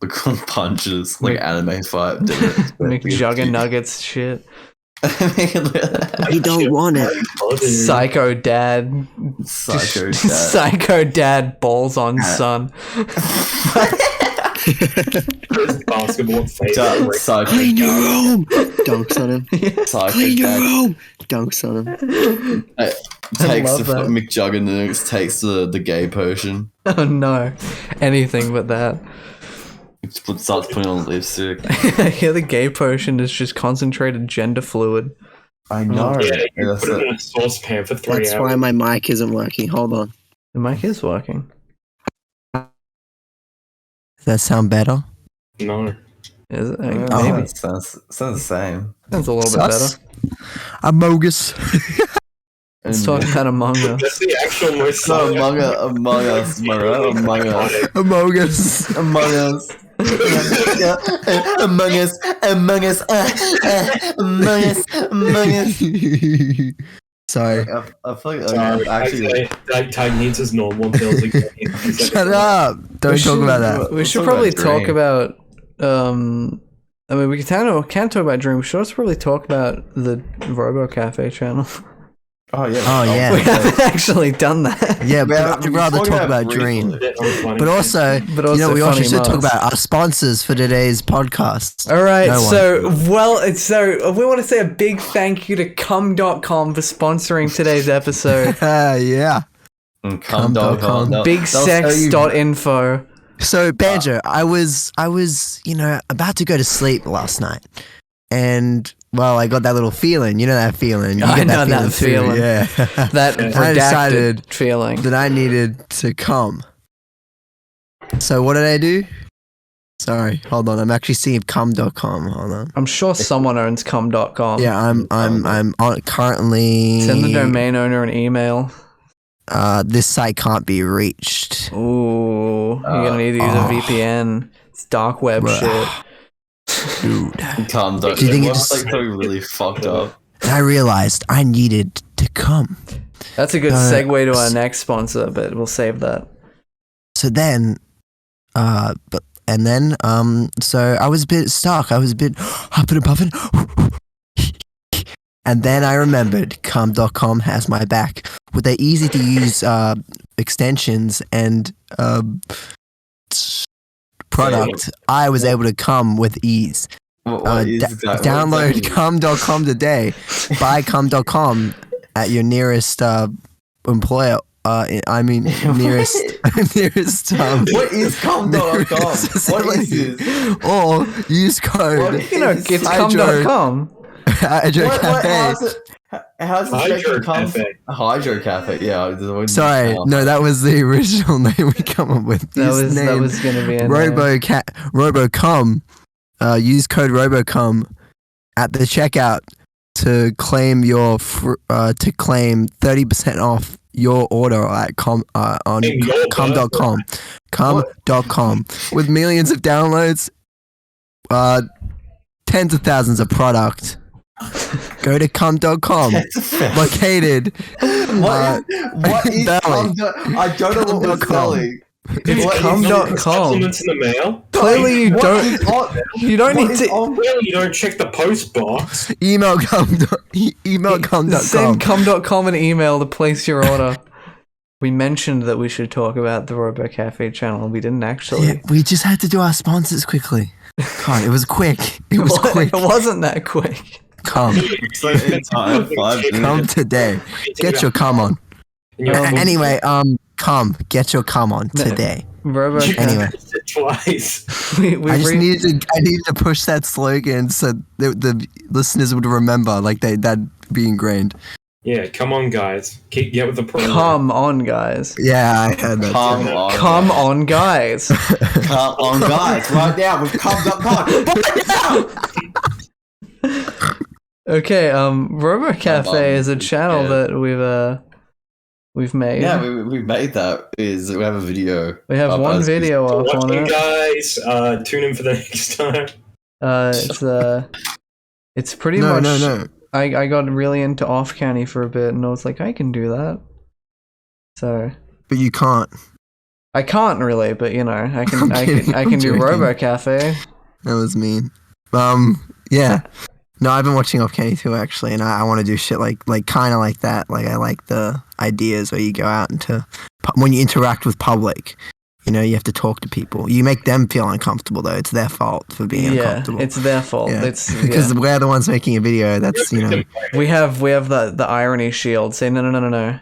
Speaker 2: The cool punches, like
Speaker 1: Mc-
Speaker 2: anime fight.
Speaker 1: McJuggernuggets shit.
Speaker 3: you don't want it.
Speaker 1: Psycho dad.
Speaker 2: Psycho dad.
Speaker 1: Psycho dad balls on son.
Speaker 5: Basketball face.
Speaker 2: Psycho
Speaker 3: Clean your
Speaker 2: dad.
Speaker 3: room. Dunks on him.
Speaker 2: Psycho
Speaker 3: Clean your
Speaker 2: dad.
Speaker 3: room. Dunks on him.
Speaker 2: Takes
Speaker 1: love
Speaker 2: the
Speaker 1: that.
Speaker 2: McJuggernuggets, takes the gay potion.
Speaker 1: Oh no. Anything but that.
Speaker 2: Starts putting on lipstick.
Speaker 1: I hear the gay potion is just concentrated gender fluid.
Speaker 2: I know.
Speaker 5: Yeah, you
Speaker 2: That's
Speaker 5: put it
Speaker 2: it.
Speaker 5: in a saucepan for 3
Speaker 3: That's
Speaker 5: hours.
Speaker 3: why my mic isn't working. Hold on.
Speaker 1: The mic is working.
Speaker 3: Does that sound better?
Speaker 5: No.
Speaker 1: Is it?
Speaker 2: Oh,
Speaker 1: Maybe.
Speaker 2: sounds the same.
Speaker 1: Sounds a little bit
Speaker 3: Sus.
Speaker 1: better.
Speaker 3: Amogus.
Speaker 1: Let's talk about Among
Speaker 5: That's
Speaker 1: Us.
Speaker 5: the actual most.
Speaker 2: So among us, Mara, among us,
Speaker 3: Amogus.
Speaker 2: among us. Yeah, among us, among us, among us, among us.
Speaker 3: Sorry.
Speaker 2: I feel like
Speaker 5: Sorry,
Speaker 2: actually.
Speaker 5: Tadhg needs his normal pills again.
Speaker 3: Shut up. Don't talk about that.
Speaker 1: We should
Speaker 2: talk
Speaker 1: probably
Speaker 2: about
Speaker 1: talk
Speaker 2: Dream.
Speaker 1: about. I mean, we can talk about Dream. We should also probably talk about the Robo-Café channel.
Speaker 2: Oh yeah.
Speaker 3: Oh, yeah.
Speaker 1: We haven't actually done that.
Speaker 3: Yeah, but
Speaker 2: Yeah,
Speaker 3: I'd
Speaker 2: we
Speaker 3: rather
Speaker 2: talked
Speaker 3: talk
Speaker 2: about
Speaker 3: about Dream.
Speaker 2: briefly.
Speaker 3: But also,
Speaker 1: But
Speaker 3: you know,
Speaker 1: also
Speaker 3: we also
Speaker 1: funny
Speaker 3: should talk
Speaker 1: mugs.
Speaker 3: about our sponsors for today's podcast.
Speaker 1: All right,
Speaker 3: No one.
Speaker 1: so we want to say a big thank you to cum.com for sponsoring today's episode.
Speaker 3: Yeah.
Speaker 2: Cum.com.
Speaker 1: Bigsex.info.
Speaker 3: So Banjo, I was, about to go to sleep last night, and well, I got that little feeling. You know that feeling. You
Speaker 1: I
Speaker 3: get
Speaker 1: know that
Speaker 3: too,
Speaker 1: feeling.
Speaker 3: Yeah.
Speaker 1: That
Speaker 3: I
Speaker 1: redacted
Speaker 3: decided
Speaker 1: feeling.
Speaker 3: that I needed to come. So what did I do? Sorry, hold on. I'm actually seeing cum.com. Hold on.
Speaker 1: I'm sure someone owns cum.com.
Speaker 3: Yeah, I'm on currently.
Speaker 1: Send the domain owner an email.
Speaker 3: This site can't be reached.
Speaker 1: Ooh, you're gonna need to use a VPN. It's dark web
Speaker 3: Bruh.
Speaker 1: shit.
Speaker 3: Dude.
Speaker 2: Cum.
Speaker 3: Do you think it
Speaker 2: It's
Speaker 3: just-
Speaker 2: like something really fucked up?
Speaker 3: And I realized I needed to come.
Speaker 1: That's a good segue to our next sponsor, but we'll save that.
Speaker 3: So then, so I was a bit stuck. I was a bit huffing and puffing. And then I remembered cum.com has my back. With their easy to use extensions and product, I was able to come with ease.
Speaker 2: What is that?
Speaker 3: Download cum.com today. Buy cum.com at your nearest employer. Nearest.
Speaker 2: What is cum.com?
Speaker 3: nearest
Speaker 2: What
Speaker 3: facility.
Speaker 2: is this?
Speaker 3: Or use code
Speaker 1: You know, it's
Speaker 3: Hydro.
Speaker 1: cum.com.
Speaker 3: Hydro Cafe.
Speaker 2: How's the
Speaker 5: Hydro
Speaker 2: spectrum come?
Speaker 5: Cafe.
Speaker 2: Hydro Cafe. Yeah.
Speaker 3: Sorry, no, that was the original name we come up with.
Speaker 1: That
Speaker 3: Use
Speaker 1: was
Speaker 3: name
Speaker 1: gonna be a name.
Speaker 3: RoboCum. Use code RoboCum at the checkout to claim to claim 30% off your order at on cum.com. Cum.com with millions of downloads, tens of thousands of product. Go to cum.com. Located.
Speaker 2: What is
Speaker 3: Belly.
Speaker 2: cum? I don't know what we're
Speaker 3: Cum.com.
Speaker 2: selling.
Speaker 1: Dude,
Speaker 2: What is-
Speaker 1: cum.com.
Speaker 5: Supplements in the mail.
Speaker 1: Clearly you
Speaker 2: What
Speaker 1: don't.
Speaker 2: is on-
Speaker 1: You don't
Speaker 2: what
Speaker 1: need
Speaker 2: is
Speaker 1: to
Speaker 2: on-
Speaker 5: Clearly, you don't check the post box.
Speaker 3: Email cum.com.
Speaker 1: send cum.com an email to place your order. We mentioned that we should talk about the Robo-Café channel. We didn't actually.
Speaker 3: Yeah, we just had to do our sponsors quickly. God, it was quick. It was quick.
Speaker 1: It wasn't that quick.
Speaker 3: Come.
Speaker 2: It's like an entire 5
Speaker 3: Come
Speaker 2: minutes.
Speaker 3: today. Get your cum on. Anyway, come. Get your cum on today.
Speaker 1: Robo-Café.
Speaker 3: Anyway.
Speaker 5: Twice.
Speaker 1: we
Speaker 3: I needed to push that slogan so the listeners would remember, like that'd be ingrained.
Speaker 5: Yeah, come on, guys. Get with the program.
Speaker 1: come on, guys.
Speaker 3: Yeah, I had that.
Speaker 2: Come
Speaker 3: too.
Speaker 2: on.
Speaker 1: Come on, guys.
Speaker 2: Come on, guys. Right now with cum.com. Right now!
Speaker 1: Okay, Robo-Café is a channel that we've made.
Speaker 2: Yeah, we made that. We have a video.
Speaker 1: We have
Speaker 2: up
Speaker 1: one
Speaker 2: as-
Speaker 1: video up on
Speaker 5: Watching,
Speaker 1: it.
Speaker 5: guys. Tune in for the next time.
Speaker 1: It's pretty
Speaker 3: No,
Speaker 1: much.
Speaker 3: no.
Speaker 1: I got really into Off County for a bit, and I was like, I can do that. So
Speaker 3: But you can't.
Speaker 1: I can't really, but you know, I can.
Speaker 3: I'm
Speaker 1: I
Speaker 3: kidding,
Speaker 1: can. I
Speaker 3: I'm
Speaker 1: can do
Speaker 3: joking.
Speaker 1: Robo-Café.
Speaker 3: That was mean. Yeah. No, I've been watching Off Kenny too, actually, and I want to do shit like kind of like that. Like I like the ideas where you go out into when you interact with public. You know, you have to talk to people. You make them feel uncomfortable, though. It's their fault for being
Speaker 1: Yeah,
Speaker 3: uncomfortable.
Speaker 1: it's their fault.
Speaker 3: Yeah.
Speaker 1: It's
Speaker 3: because
Speaker 1: yeah.
Speaker 3: we're the ones making a video. That's
Speaker 1: we have the irony shield. Say no.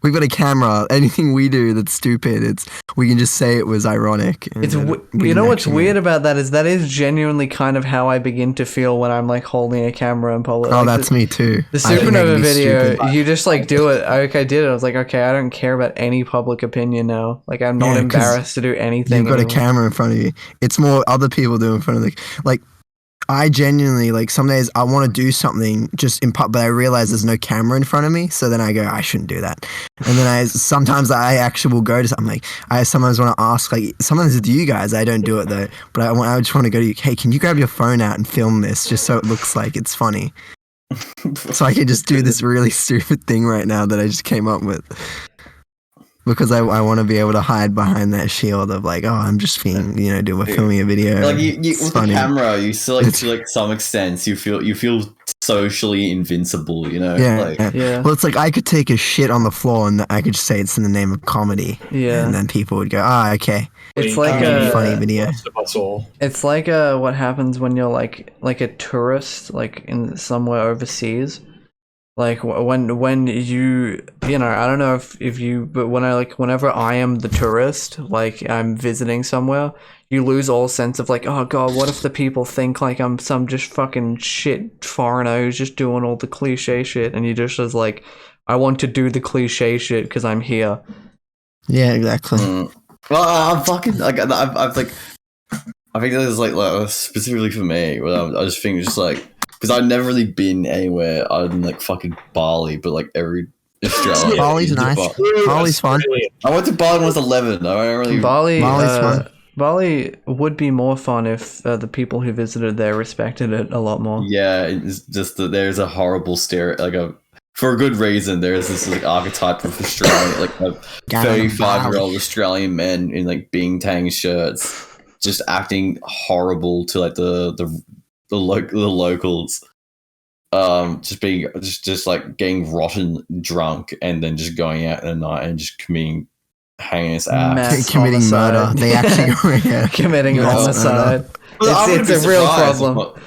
Speaker 3: we've got a camera. Anything we do that's stupid, we can just say it was ironic.
Speaker 1: It's you know what's weird about that is genuinely kind of how I begin to feel when I'm like holding a camera in public.
Speaker 3: Oh,
Speaker 1: like
Speaker 3: that's me too.
Speaker 1: The Supernova video, you just like do it. I did it. I was like, okay, I don't care about any public opinion now. Like I'm not embarrassed to do anything.
Speaker 3: You've got
Speaker 1: anymore.
Speaker 3: a camera in front of you. It's more other people do in front of like. I genuinely, like, some days I want to do something just in but I realize there's no camera in front of me, so then I go, I shouldn't do that. And then sometimes I actually will go to something, like, I sometimes want to ask, like, sometimes with you guys, I don't do it though, but I just want to go to you, hey, can you grab your phone out and film this just so it looks like it's funny? So I can just do this really stupid thing right now that I just came up with. Because I want to be able to hide behind that shield of like, oh, I'm just being, we're filming a video.
Speaker 2: Like you with the camera, you still like to like some extent, you feel socially invincible,
Speaker 3: Yeah, yeah. Well, it's like I could take a shit on the floor and I could just say it's in the name of comedy.
Speaker 1: Yeah,
Speaker 3: and then people would go, okay.
Speaker 1: It's like a
Speaker 3: funny video.
Speaker 1: It's like what happens when you're like a tourist, like in somewhere overseas. Like when you I don't know if you, but whenever I am the tourist, like I'm visiting somewhere, you lose all sense of like, oh god, what if the people think like I'm some just fucking shit foreigner who's just doing all the cliche shit, and you just as like, I want to do the cliche shit because I'm here.
Speaker 3: Yeah, exactly.
Speaker 2: Well, I'm fucking like I've like, I think this is like specifically for me. Where I just think just like. Because I've never really been anywhere other than like fucking Bali, but like every Australia.
Speaker 3: Bali's nice. Bali's fun.
Speaker 2: I went to Bali when I was 11. I don't really.
Speaker 1: Bali's
Speaker 3: fun.
Speaker 1: Bali would be more fun if the people who visited there respected it a lot more.
Speaker 2: Yeah, it's just that there's a horrible for a good reason. There's this like archetype of Australian, like a 35-year-old Australian men in like Bintang shirts, just acting horrible to like the locals, just being just like getting rotten drunk and then just going out in the night and just hanging his ass,
Speaker 3: committing murder. They actually
Speaker 1: committing homicide. It's a real problem.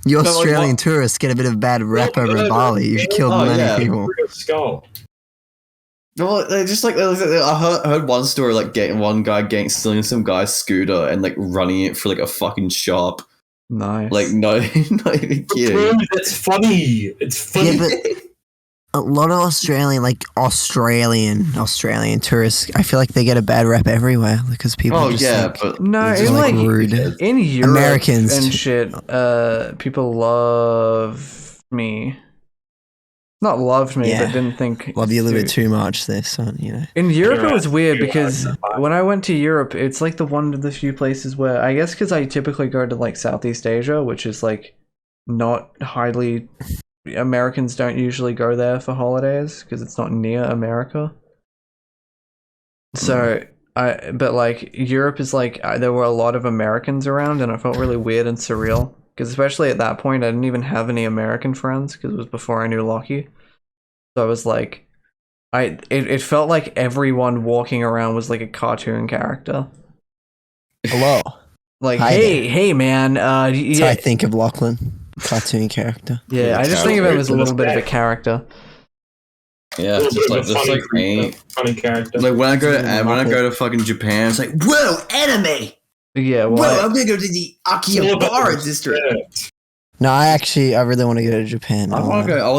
Speaker 3: You Australian tourists get a bit of bad rep over in Bali. You've killed many people.
Speaker 5: Skull.
Speaker 2: Well, they just like I heard one story like one guy stealing some guy's scooter and like running it for like a fucking shop.
Speaker 1: Nice.
Speaker 2: Like, no, not even kidding.
Speaker 5: It's funny. It's funny.
Speaker 3: Yeah, but a lot of Australian tourists, I feel like they get a bad rep everywhere because people.
Speaker 2: Oh
Speaker 3: just
Speaker 2: yeah,
Speaker 3: like,
Speaker 2: but
Speaker 1: no, it's like
Speaker 3: rude.
Speaker 1: In Europe
Speaker 3: Americans
Speaker 1: and shit. People love me. Not loved me, but didn't think
Speaker 3: love you a little bit too much. There, son.
Speaker 1: In Europe, it was weird because when I went to Europe, it's like one of the few places where I guess because I typically go to like Southeast Asia, which is like not highly. Americans don't usually go there for holidays because it's not near America. So but like Europe is like there were a lot of Americans around, and I felt really weird and surreal. Because especially at that point, I didn't even have any American friends because it was before I knew Lockie. So I was like, it felt like everyone walking around was like a cartoon character.
Speaker 3: Hello.
Speaker 1: Like,
Speaker 3: Hi
Speaker 1: hey, man.
Speaker 3: That's how I think of Lachlan, cartoon character.
Speaker 1: Yeah, I just think of him as a little bit of a character.
Speaker 2: Yeah, just like
Speaker 5: funny character.
Speaker 2: Like when I go to fucking Japan, it's like, whoa, anime.
Speaker 1: Yeah,
Speaker 2: well, I'm gonna go to the Akihabara district.
Speaker 3: No, I really want to go to Japan.
Speaker 2: I want to go. I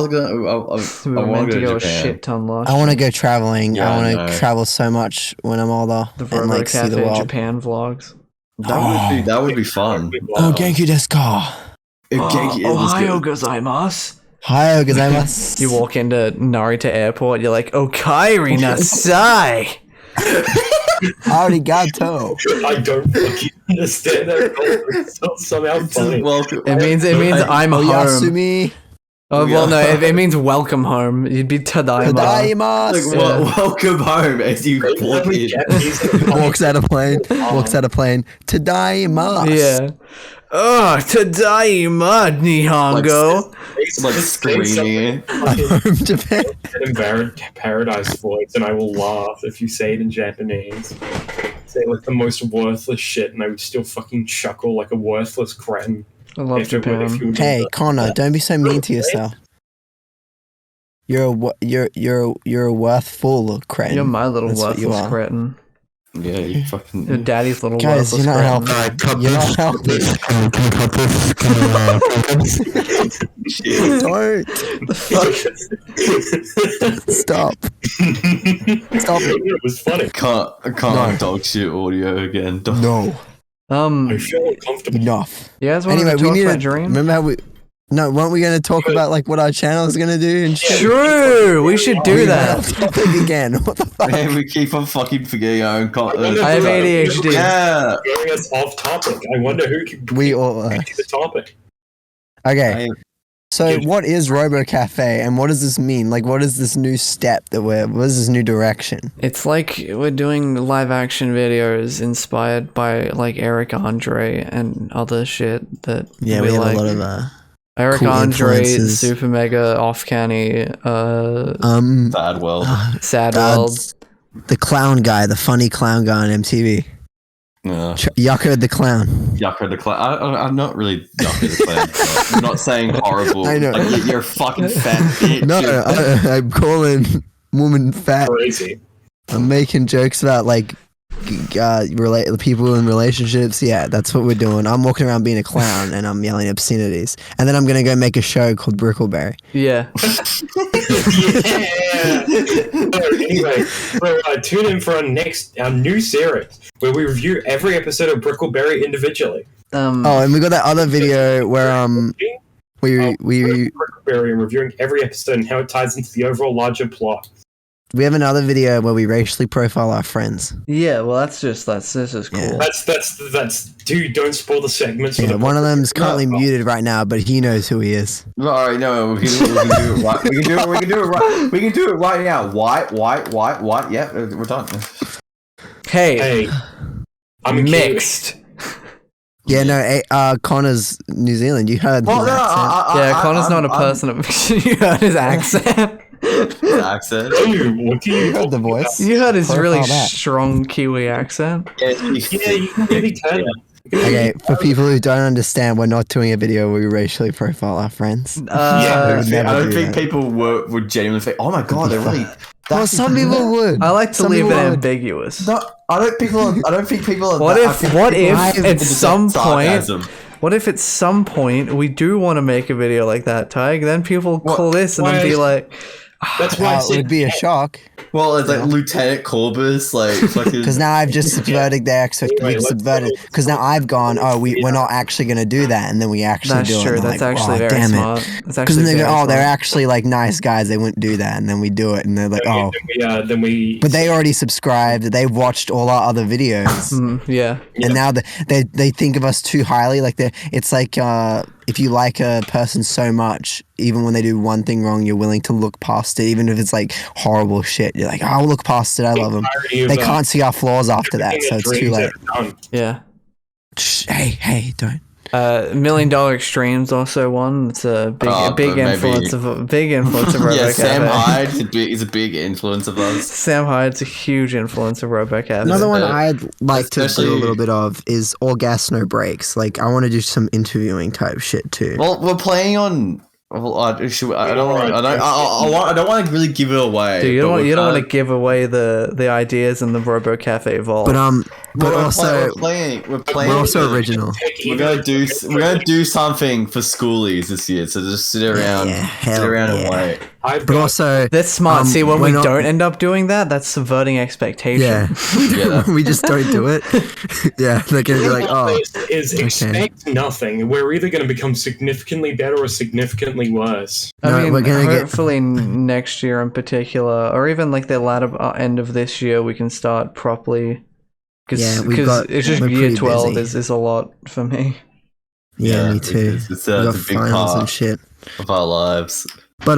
Speaker 2: want to go to Japan.
Speaker 1: A shit ton lot.
Speaker 3: I want to go traveling. Yeah, I want to travel so much when I'm older
Speaker 1: the
Speaker 3: and like see the world.
Speaker 1: Japan vlogs.
Speaker 2: That would be fun.
Speaker 3: Oh, Genki desu ka?
Speaker 1: Ohio gozaimasu.
Speaker 3: Ohio gozaimasu.
Speaker 1: You walk into Narita Airport, you're like, Okairi nasai.
Speaker 3: Arigato.
Speaker 5: I don't fucking understand that. It's somehow funny.
Speaker 1: It means I'm home.
Speaker 3: Oyasumi.
Speaker 1: Oh well, no, it means welcome home. You'd be Tadaima.
Speaker 3: Tadaimasu.
Speaker 2: Welcome home as you walk in.
Speaker 3: Walks out of plane. Tadaimasu.
Speaker 1: Yeah. Oh, Tadaima, Nihongo.
Speaker 2: Like screaming.
Speaker 3: Home Japan.
Speaker 5: An paradise voice, and I will laugh if you say it in Japanese. Say like the most worthless shit, and I would still fucking chuckle like a worthless cretin.
Speaker 1: I love Japan.
Speaker 3: Hey, Connor, don't be so mean to yourself. You're a worthful cretin.
Speaker 1: You're my little
Speaker 3: That's what you
Speaker 1: worthless
Speaker 3: are.
Speaker 1: cretin.
Speaker 2: Yeah, you fucking.
Speaker 1: Your daddy's little
Speaker 3: Guys,
Speaker 1: worthless
Speaker 3: you're not
Speaker 1: cretin.
Speaker 3: helping. You're not helping. Don't stop. Stop it.
Speaker 5: It was funny.
Speaker 2: I can't dog shit audio again.
Speaker 3: No.
Speaker 5: I feel uncomfortable.
Speaker 3: Enough.
Speaker 1: You guys want
Speaker 3: Anyway,
Speaker 1: to
Speaker 3: we
Speaker 1: talk
Speaker 3: need
Speaker 1: about
Speaker 3: to
Speaker 1: dreams?
Speaker 3: remember how we. No, weren't we going to talk about like what our channel is going to do and shit?
Speaker 1: True, we should do that.
Speaker 3: Off topic again. What the fuck?
Speaker 2: Man, we keep on fucking forgetting our own content.
Speaker 1: I have ADHD.
Speaker 2: Yeah.
Speaker 5: Going us off topic. I wonder who can
Speaker 3: We all.
Speaker 5: do the topic.
Speaker 3: Okay. So, what is Robo-Café and what does this mean? Like, what is this new step what is this new direction?
Speaker 1: It's like we're doing live action videos inspired by like Eric Andre and other shit that
Speaker 3: Yeah, we have
Speaker 1: like.
Speaker 3: a lot of
Speaker 1: Eric
Speaker 3: cool
Speaker 1: Andre,
Speaker 3: influences.
Speaker 1: Super Mega, Off Canny,
Speaker 2: Bad world.
Speaker 1: Sad World.
Speaker 3: the clown guy, the funny clown guy on MTV.
Speaker 2: Yeah.
Speaker 3: Yucko the clown.
Speaker 2: Yucko the clown. I'm not really Yucko the clown. I'm not saying horrible.
Speaker 3: I know.
Speaker 2: Like, you're a fucking fat bitch.
Speaker 3: No, I'm calling woman fat.
Speaker 5: Crazy.
Speaker 3: I'm making jokes about like people in relationships. Yeah, that's what we're doing. I'm walking around being a clown and I'm yelling obscenities. And then I'm gonna go make a show called Brickleberry.
Speaker 1: Yeah.
Speaker 5: Anyway, so, tune in for our new series where we review every episode of Brickleberry individually.
Speaker 3: Oh, and we got that other video where we
Speaker 5: Brickleberry and reviewing every episode and how it ties into the overall larger plot.
Speaker 3: we have another video where we racially profile our friends.
Speaker 1: Yeah, well, that's just cool.
Speaker 3: Yeah.
Speaker 5: That's dude. Don't spoil the segments. For
Speaker 3: Yeah,
Speaker 5: the
Speaker 3: one of them's currently muted right now, but he knows who he is.
Speaker 2: All right, no, we can do it right. We can do it right. We can do it right now. White. Yeah, we're done.
Speaker 1: Hey,
Speaker 5: Hey, I'm
Speaker 1: mixed.
Speaker 3: Yeah, no, Connor's New Zealand. You heard
Speaker 2: Well,
Speaker 3: his
Speaker 2: no,
Speaker 3: accent.
Speaker 1: Yeah, Connor's not a person of. You heard his accent.
Speaker 2: accent.
Speaker 5: Dude, what do
Speaker 3: You
Speaker 5: you
Speaker 3: heard the voice.
Speaker 1: You heard his really
Speaker 3: Profile that.
Speaker 1: strong Kiwi accent.
Speaker 5: Yeah, you can really tell.
Speaker 3: Okay, for people who don't understand, we're not doing a video where we racially profile our friends.
Speaker 5: Yeah,
Speaker 3: would never
Speaker 2: I don't
Speaker 3: do
Speaker 2: think
Speaker 3: that.
Speaker 2: people would genuinely think, oh my god, they're really.
Speaker 3: Well, some people would.
Speaker 1: I like to
Speaker 3: Some
Speaker 1: leave it
Speaker 3: people would.
Speaker 1: ambiguous.
Speaker 2: No, I don't think people are.
Speaker 1: What
Speaker 2: I
Speaker 1: if
Speaker 2: think
Speaker 1: what
Speaker 2: people
Speaker 1: if
Speaker 2: have
Speaker 1: at
Speaker 2: just
Speaker 1: some
Speaker 2: sarcasm.
Speaker 1: point what if at some point we do want to make a video like that, Tadhg? Then people call this and then be like,
Speaker 5: That's why I
Speaker 3: It
Speaker 5: said
Speaker 3: would be a shock
Speaker 2: Well, it's like Lieutenant Corbus, like fucking.
Speaker 3: because now I've just subverted their expectations. Because now I've gone, we're not actually going to do that, and then we actually
Speaker 1: that's
Speaker 3: do it.
Speaker 1: true.
Speaker 3: and they're
Speaker 1: That's
Speaker 3: like,
Speaker 1: actually
Speaker 3: "Oh,
Speaker 1: very
Speaker 3: damn it."
Speaker 1: smart. That's
Speaker 3: Because
Speaker 1: actually
Speaker 3: then they go,
Speaker 1: very
Speaker 3: they're
Speaker 1: smart.
Speaker 3: actually like nice guys. They wouldn't do that, and then we do it, and they're like, oh.
Speaker 5: then we.
Speaker 3: But they already subscribed. They watched all our other videos,
Speaker 1: Yeah.
Speaker 3: and now they think of us too highly. Like it's like if you like a person so much, even when they do one thing wrong, you're willing to look past it, even if it's like horrible shit. You're like, oh, I'll look past it. I love them. They can't see our flaws after that, so it's too late.
Speaker 1: Yeah.
Speaker 3: Shh, hey, don't.
Speaker 1: $1 Million Extremes also one. It's a big
Speaker 2: Oh,
Speaker 1: big
Speaker 2: but maybe-
Speaker 1: influence of
Speaker 2: Yeah,
Speaker 1: Robo-Cafe.
Speaker 2: Sam Hyde is a big influence of us.
Speaker 1: Sam Hyde's a huge influence of Robo-Cafe.
Speaker 3: Another one
Speaker 2: Uh,
Speaker 3: I'd like to do a
Speaker 2: especially-
Speaker 3: little bit of is all gas, no breaks. Like I want to do some interviewing type shit too.
Speaker 2: Well, we're playing on. Well, I don't want to really give it away.
Speaker 1: Dude, you
Speaker 2: but
Speaker 1: don't
Speaker 2: we're
Speaker 1: want to give away the ideas in the Robo-Cafe vault.
Speaker 3: But also
Speaker 2: we're playing.
Speaker 3: we're also original.
Speaker 2: We're gonna do something for schoolies this year. So just sit around, and wait.
Speaker 3: But also,
Speaker 1: That's smart. See, when
Speaker 3: we're
Speaker 1: we
Speaker 3: not-
Speaker 1: don't end up doing that, that's subverting expectation.
Speaker 3: yeah, we just don't do it. Yeah, they're gonna be like, oh,
Speaker 5: is expect nothing. We're either going to become significantly better or significantly worse.
Speaker 1: I
Speaker 3: No,
Speaker 1: mean,
Speaker 3: we're gonna get-
Speaker 1: hopefully next year in particular, or even like the latter end of this year, we can start properly.
Speaker 3: Yeah,
Speaker 1: Because it's just
Speaker 3: we're
Speaker 1: year
Speaker 3: pretty
Speaker 1: 12
Speaker 3: busy.
Speaker 1: is a lot for me.
Speaker 3: yeah, me too.
Speaker 2: It's
Speaker 3: We
Speaker 2: a
Speaker 3: got
Speaker 2: big
Speaker 3: finals and
Speaker 2: part
Speaker 3: shit.
Speaker 2: of our lives.
Speaker 3: But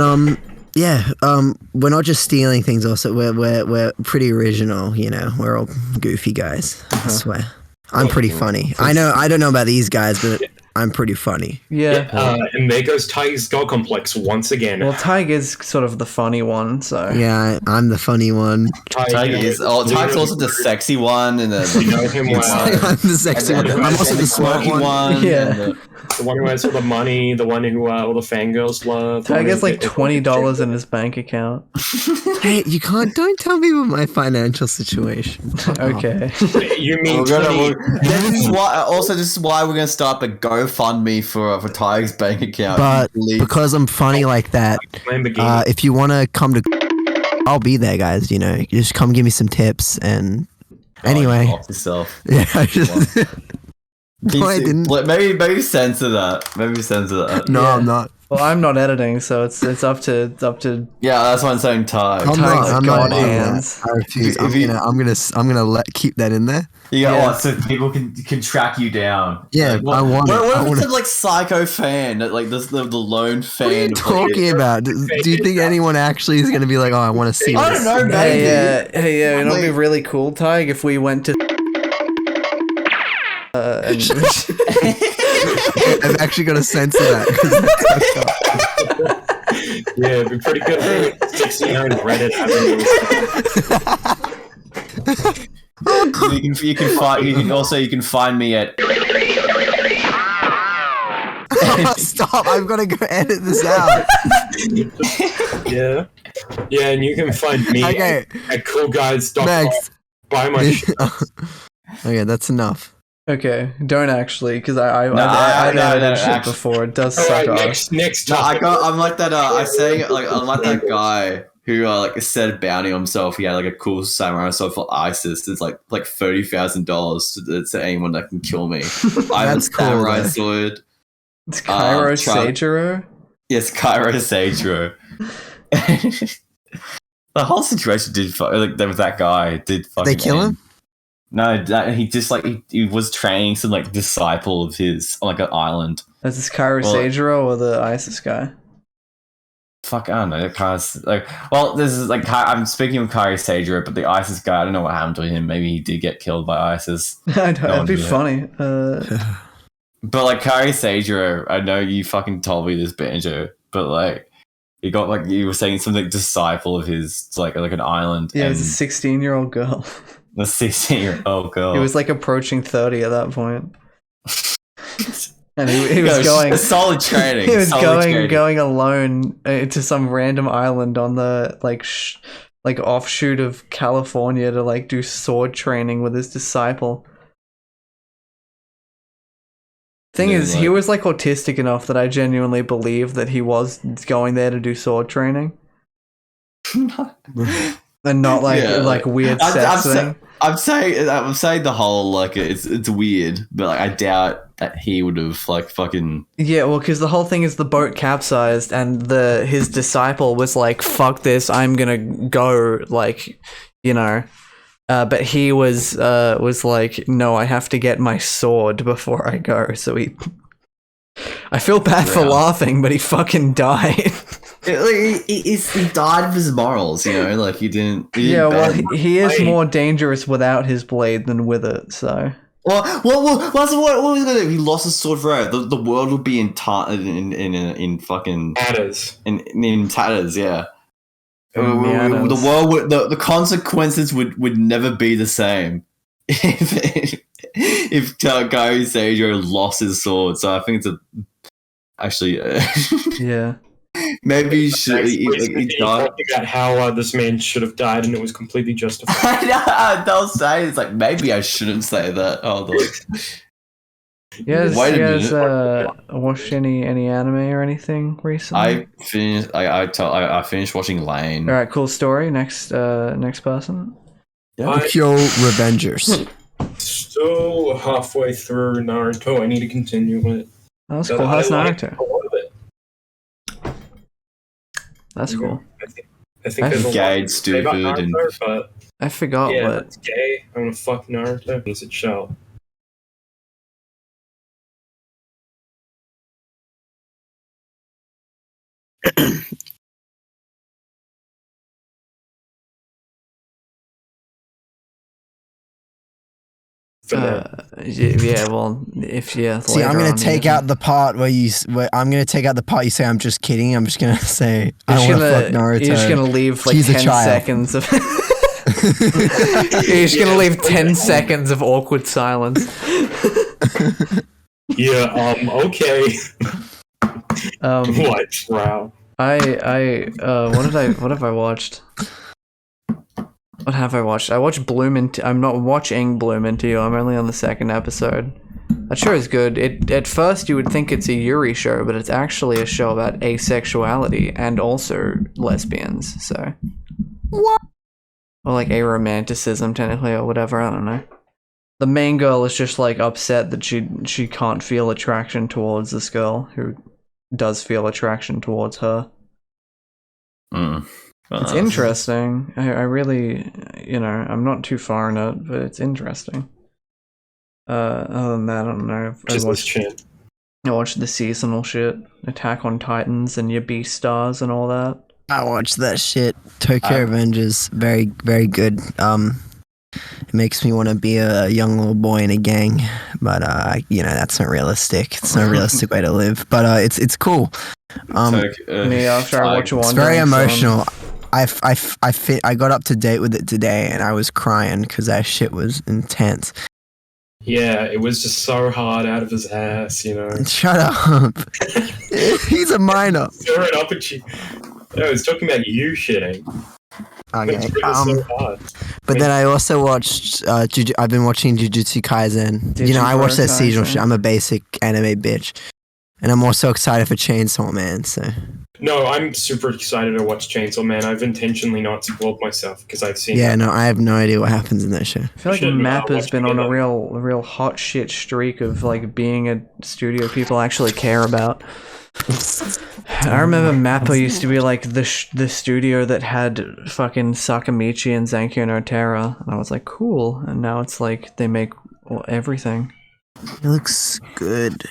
Speaker 3: we're not just stealing things. Also, we're pretty original. You know, we're all goofy guys. I swear, I'm pretty funny. I know. I don't know about these guys, but I'm pretty funny.
Speaker 1: Yeah.
Speaker 5: And there goes Tadhg's God complex once again.
Speaker 1: Well, Tadhg is sort of the funny one, so.
Speaker 3: Yeah, I'm the funny one.
Speaker 2: Tadhg's also the sexy one, and
Speaker 5: you know him well.
Speaker 3: I'm the sexy one. I'm also the smart one.
Speaker 1: Yeah.
Speaker 5: The one who has all the money, the one who all the fangirls love.
Speaker 1: Tadhg has like $20 in his bank account.
Speaker 3: Hey, don't tell me about my financial situation.
Speaker 1: Okay.
Speaker 5: You mean
Speaker 2: this is why we're gonna start a GoFundMe for Tadhg's bank account.
Speaker 3: But because I'm funny like that, if you want to come to, I'll be there, guys. You know, just come give me some tips. And anyway,
Speaker 2: yourself.
Speaker 3: Yeah, I just. No, I didn't.
Speaker 2: Maybe censor that. Maybe censor that.
Speaker 3: No,
Speaker 1: Yeah.
Speaker 3: I'm not.
Speaker 1: Well, I'm not editing, so it's up to.
Speaker 2: Yeah, that's why I'm saying Tadhg.
Speaker 3: I'm not
Speaker 1: God
Speaker 3: doing
Speaker 1: hands.
Speaker 3: that. I refuse. I'm gonna keep that in there.
Speaker 2: You got what? So people can track you down.
Speaker 3: Yeah,
Speaker 2: like,
Speaker 3: I want it.
Speaker 2: What if it's a like psycho fan, like this the lone fan?
Speaker 3: What are you talking about? Do you think anyone actually is gonna be like, oh, I want to see
Speaker 2: I
Speaker 3: this?
Speaker 2: don't know, maybe.
Speaker 1: Hey, it'll be really cool, Tadhg, if we went to.
Speaker 3: I'm actually gonna censor that.
Speaker 5: Yeah, it'd be pretty good. 69 Reddit avenues.
Speaker 2: You can find me at.
Speaker 3: Stop! I'm gonna go edit this out.
Speaker 5: Yeah, and you can find me at coolguides.com.
Speaker 3: Next.
Speaker 5: Buy my shit.
Speaker 3: Okay, that's enough.
Speaker 1: Okay, don't actually, because I've edited shit
Speaker 2: actually.
Speaker 1: before. It does
Speaker 5: All
Speaker 1: suck
Speaker 5: right,
Speaker 1: off.
Speaker 5: next
Speaker 2: No,
Speaker 5: topic.
Speaker 2: I'm like that. I'm like that guy who like set a bounty on himself. He had like a cool samurai sword for ISIS. It's like $30,000 to anyone that can kill me. I have a samurai sword.
Speaker 1: It's Cairo Seijiro?
Speaker 2: Yes, Cairo Seijiro. The whole situation with that guy did fucking.
Speaker 3: They kill him?
Speaker 2: No, he just like he was training some like disciple of his on like an island.
Speaker 1: Is this Cairo Seijiro or the ISIS guy?
Speaker 2: Fuck, I don't know. That guy's like, well, this is like I'm speaking of Cairo Seijiro, but the ISIS guy, I don't know what happened to him. Maybe he did get killed by ISIS.
Speaker 1: I know, that'd be funny.
Speaker 2: But like Cairo Seijiro, I know you fucking told me this, Banjo, but like he got like you were saying something disciple of his like an island.
Speaker 1: Yeah, it was a 16-year-old girl.
Speaker 2: The 16-year-old girl.
Speaker 1: He was like approaching 30 at that point. And he was going
Speaker 2: a solid training.
Speaker 1: He was going alone to some random island on the like offshoot of California to like do sword training with his disciple. Thing is, he was like autistic enough that I genuinely believe that he was going there to do sword training. And not like weird sex thing.
Speaker 2: I'm saying the whole like it's weird, but like I doubt that he would have like fucking.
Speaker 1: Yeah, well, because the whole thing is the boat capsized, and his disciple was like, "Fuck this, I'm gonna go," like, you know. But he was like, "No, I have to get my sword before I go." So I feel bad for laughing, but he fucking died.
Speaker 2: He died of his morals, you know, like he didn't
Speaker 1: he is more dangerous without his blade than with it, so.
Speaker 2: Well, what was he gonna do? He lost his sword forever. The world would be in fucking
Speaker 5: tatters.
Speaker 2: In tatters, yeah. The world would, the consequences would never be the same if Cairo Seijiro lost his sword. So I think it's actually
Speaker 1: yeah.
Speaker 2: Maybe he should. He died.
Speaker 5: About how this man should have died, and it was completely justified.
Speaker 2: They'll say it's like maybe I shouldn't say that. Oh,
Speaker 1: you guys watched any anime or anything recently?
Speaker 2: I finished watching Lane.
Speaker 1: All right, cool story. Next person.
Speaker 3: Tokyo Revengers.
Speaker 5: Still halfway through Naruto. I need to continue it.
Speaker 1: Oh, that's cool. How's Naruto? That's cool.
Speaker 5: I think there's
Speaker 2: gay, stupid,
Speaker 5: Naruto, but
Speaker 1: I forgot what.
Speaker 5: It's gay. I want to fuck Naruto. As it shall. for now.
Speaker 1: Yeah, well, if yeah.
Speaker 3: See, I'm gonna take out the part where I'm gonna take out the part you say I'm just kidding. I'm just gonna say I want to fuck Naruto.
Speaker 1: You're just gonna leave like
Speaker 3: She's a
Speaker 1: 10
Speaker 3: child.
Speaker 1: seconds of. You're just gonna leave 10 seconds of awkward silence.
Speaker 5: Yeah. Okay. What? Wow.
Speaker 1: What have I watched? What have I watched? I watched I'm not watching Bloom Into You. I'm only on the second episode. That show is good. At first you would think it's a Yuri show, but it's actually a show about asexuality and also lesbians. So
Speaker 3: What?
Speaker 1: or like aromanticism technically or whatever. I don't know. The main girl is just like upset that she can't feel attraction towards this girl who does feel attraction towards her. It's interesting. I really, I'm not too far in it, but it's interesting. Other than that, I don't know. I watched the seasonal shit, Attack on Titans and your Beast Stars and all that.
Speaker 3: I watched that shit. Tokyo Revengers, very, very good. It makes me want to be a young little boy in a gang, but that's not realistic. It's not a realistic way to live, but it's cool.
Speaker 1: Me after I watch one.
Speaker 3: It's very emotional. I got up to date with it today, and I was crying because that shit was intense.
Speaker 5: Yeah, it was just so hard out of his ass,
Speaker 3: Shut up. He's a minor.
Speaker 5: Throw it up at you. No, he's talking about you shitting.
Speaker 3: Okay.
Speaker 5: So hard.
Speaker 3: But then I also watched. I've been watching Jujutsu Kaisen. I watched that seasonal shit. I'm a basic anime bitch, and I'm also excited for Chainsaw Man. So.
Speaker 5: No, I'm super excited to watch Chainsaw Man. I've intentionally not spoiled myself because I've seen.
Speaker 3: Yeah, no, I have no idea what happens in that show.
Speaker 1: I feel like Mappa's been on a real hot shit streak of like being a studio people actually care about. I remember Mappa used to be like the studio that had fucking Sakamichi and Zankyo no Terra, and I was like, cool. And now it's like they make everything.
Speaker 3: It looks good,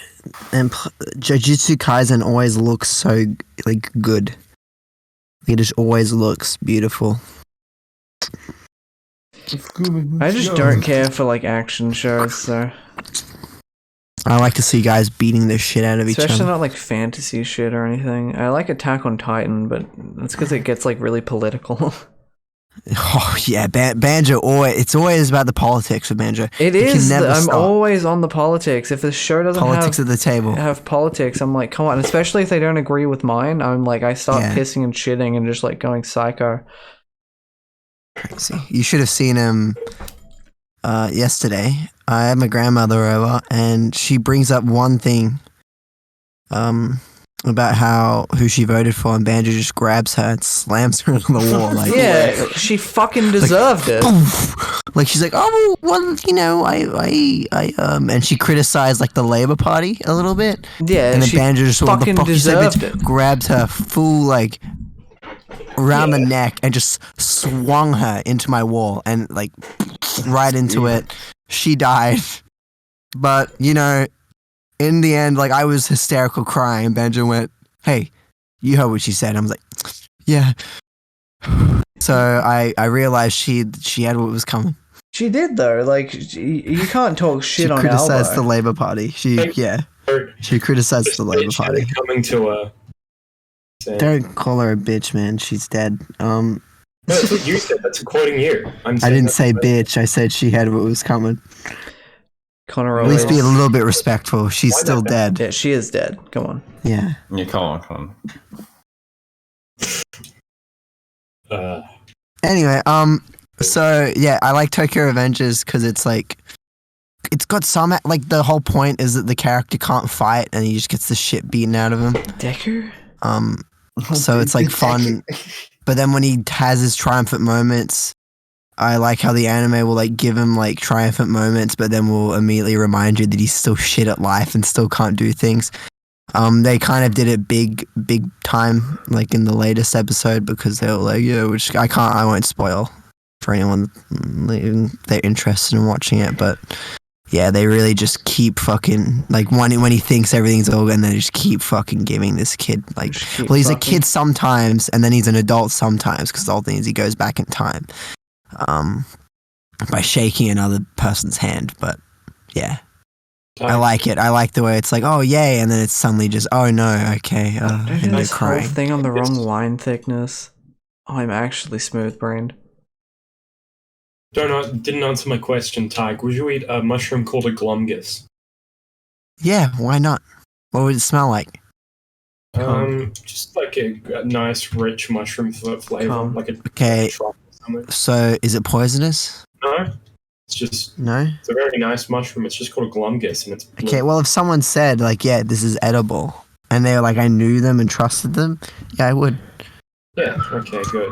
Speaker 3: and Jujutsu Kaisen always looks so like good. It just always looks beautiful.
Speaker 1: I just don't care for like action shows, so.
Speaker 3: I like to see guys beating the shit out of each other.
Speaker 1: Especially not like fantasy shit or anything. I like Attack on Titan, but that's because it gets like really political.
Speaker 3: Oh yeah, Banjo. It's always about the politics of Banjo.
Speaker 1: It is. I'm always on the politics. If the show doesn't
Speaker 3: politics at the table
Speaker 1: have politics, I'm like, come on. Especially if they don't agree with mine, I'm like, I start pissing and shitting and just like going psycho.
Speaker 3: Crazy. You should have seen him yesterday. I had my grandmother over, and she brings up one thing about who she voted for, and Banjo just grabs her and slams her on the wall. Like,
Speaker 1: yeah, she fucking deserved it.
Speaker 3: Like she's like, oh, well, and she criticized like the Labour Party a little bit.
Speaker 1: Yeah,
Speaker 3: and then Banjo just
Speaker 1: fucking deserved it.
Speaker 3: Grabbed her full like around the neck and just swung her into my wall and like right into it. She died, but in the end, like I was hysterical crying. And Banjo went, "Hey, you heard what she said." I was like, "Yeah." So I realized she had what was coming.
Speaker 1: She did though. Like you can't talk shit on Albo.
Speaker 3: She criticized the Labour Party. She criticized the Labour Party.
Speaker 5: Coming to a.
Speaker 3: Don't call her a bitch, man. She's dead.
Speaker 5: No, that's what you said. That's quoting you.
Speaker 3: I didn't say bitch. I said she had what was coming.
Speaker 1: Connor,
Speaker 3: at least be a little bit respectful. She's still dead.
Speaker 1: Yeah, she is dead. Come on.
Speaker 3: Yeah.
Speaker 2: Yeah, come
Speaker 3: on. Anyway, so yeah, I like Tokyo Revengers because it's like, it's got some like the whole point is that the character can't fight and he just gets the shit beaten out of him.
Speaker 1: Deku.
Speaker 3: So it's like fun. But then when he has his triumphant moments, I like how the anime will like give him like triumphant moments, but then will immediately remind you that he's still shit at life and still can't do things. They kind of did it big time, like in the latest episode, because they were like, yeah, which I won't spoil for anyone they're interested in watching it, but yeah, they really just keep fucking like when he thinks everything's over, and they just keep fucking giving this kid like, well, he's a kid sometimes, and then he's an adult sometimes, because the whole thing is he goes back in time, by shaking another person's hand. But Yeah. I like it. I like the way it's like, oh yay, and then it's suddenly just, oh no, okay,
Speaker 1: Don't do
Speaker 3: and they're
Speaker 1: this whole
Speaker 3: crying.
Speaker 1: thing on the wrong line thickness. I'm actually smooth-brained.
Speaker 5: Didn't answer my question, Tadhg. Would you eat a mushroom called a glumgus?
Speaker 3: Yeah, why not? What would it smell like?
Speaker 5: Just like a nice, rich mushroom flavor,
Speaker 1: Come.
Speaker 5: like a
Speaker 3: Okay,
Speaker 5: truffle or something.
Speaker 3: so is it poisonous?
Speaker 5: No, it's just
Speaker 3: No?
Speaker 5: it's a very nice mushroom. It's just called a glumgus, and it's blue.
Speaker 3: Okay, well, if someone said, like, yeah, this is edible, and they were like, I knew them and trusted them, yeah, I would.
Speaker 5: Yeah. Okay. Good.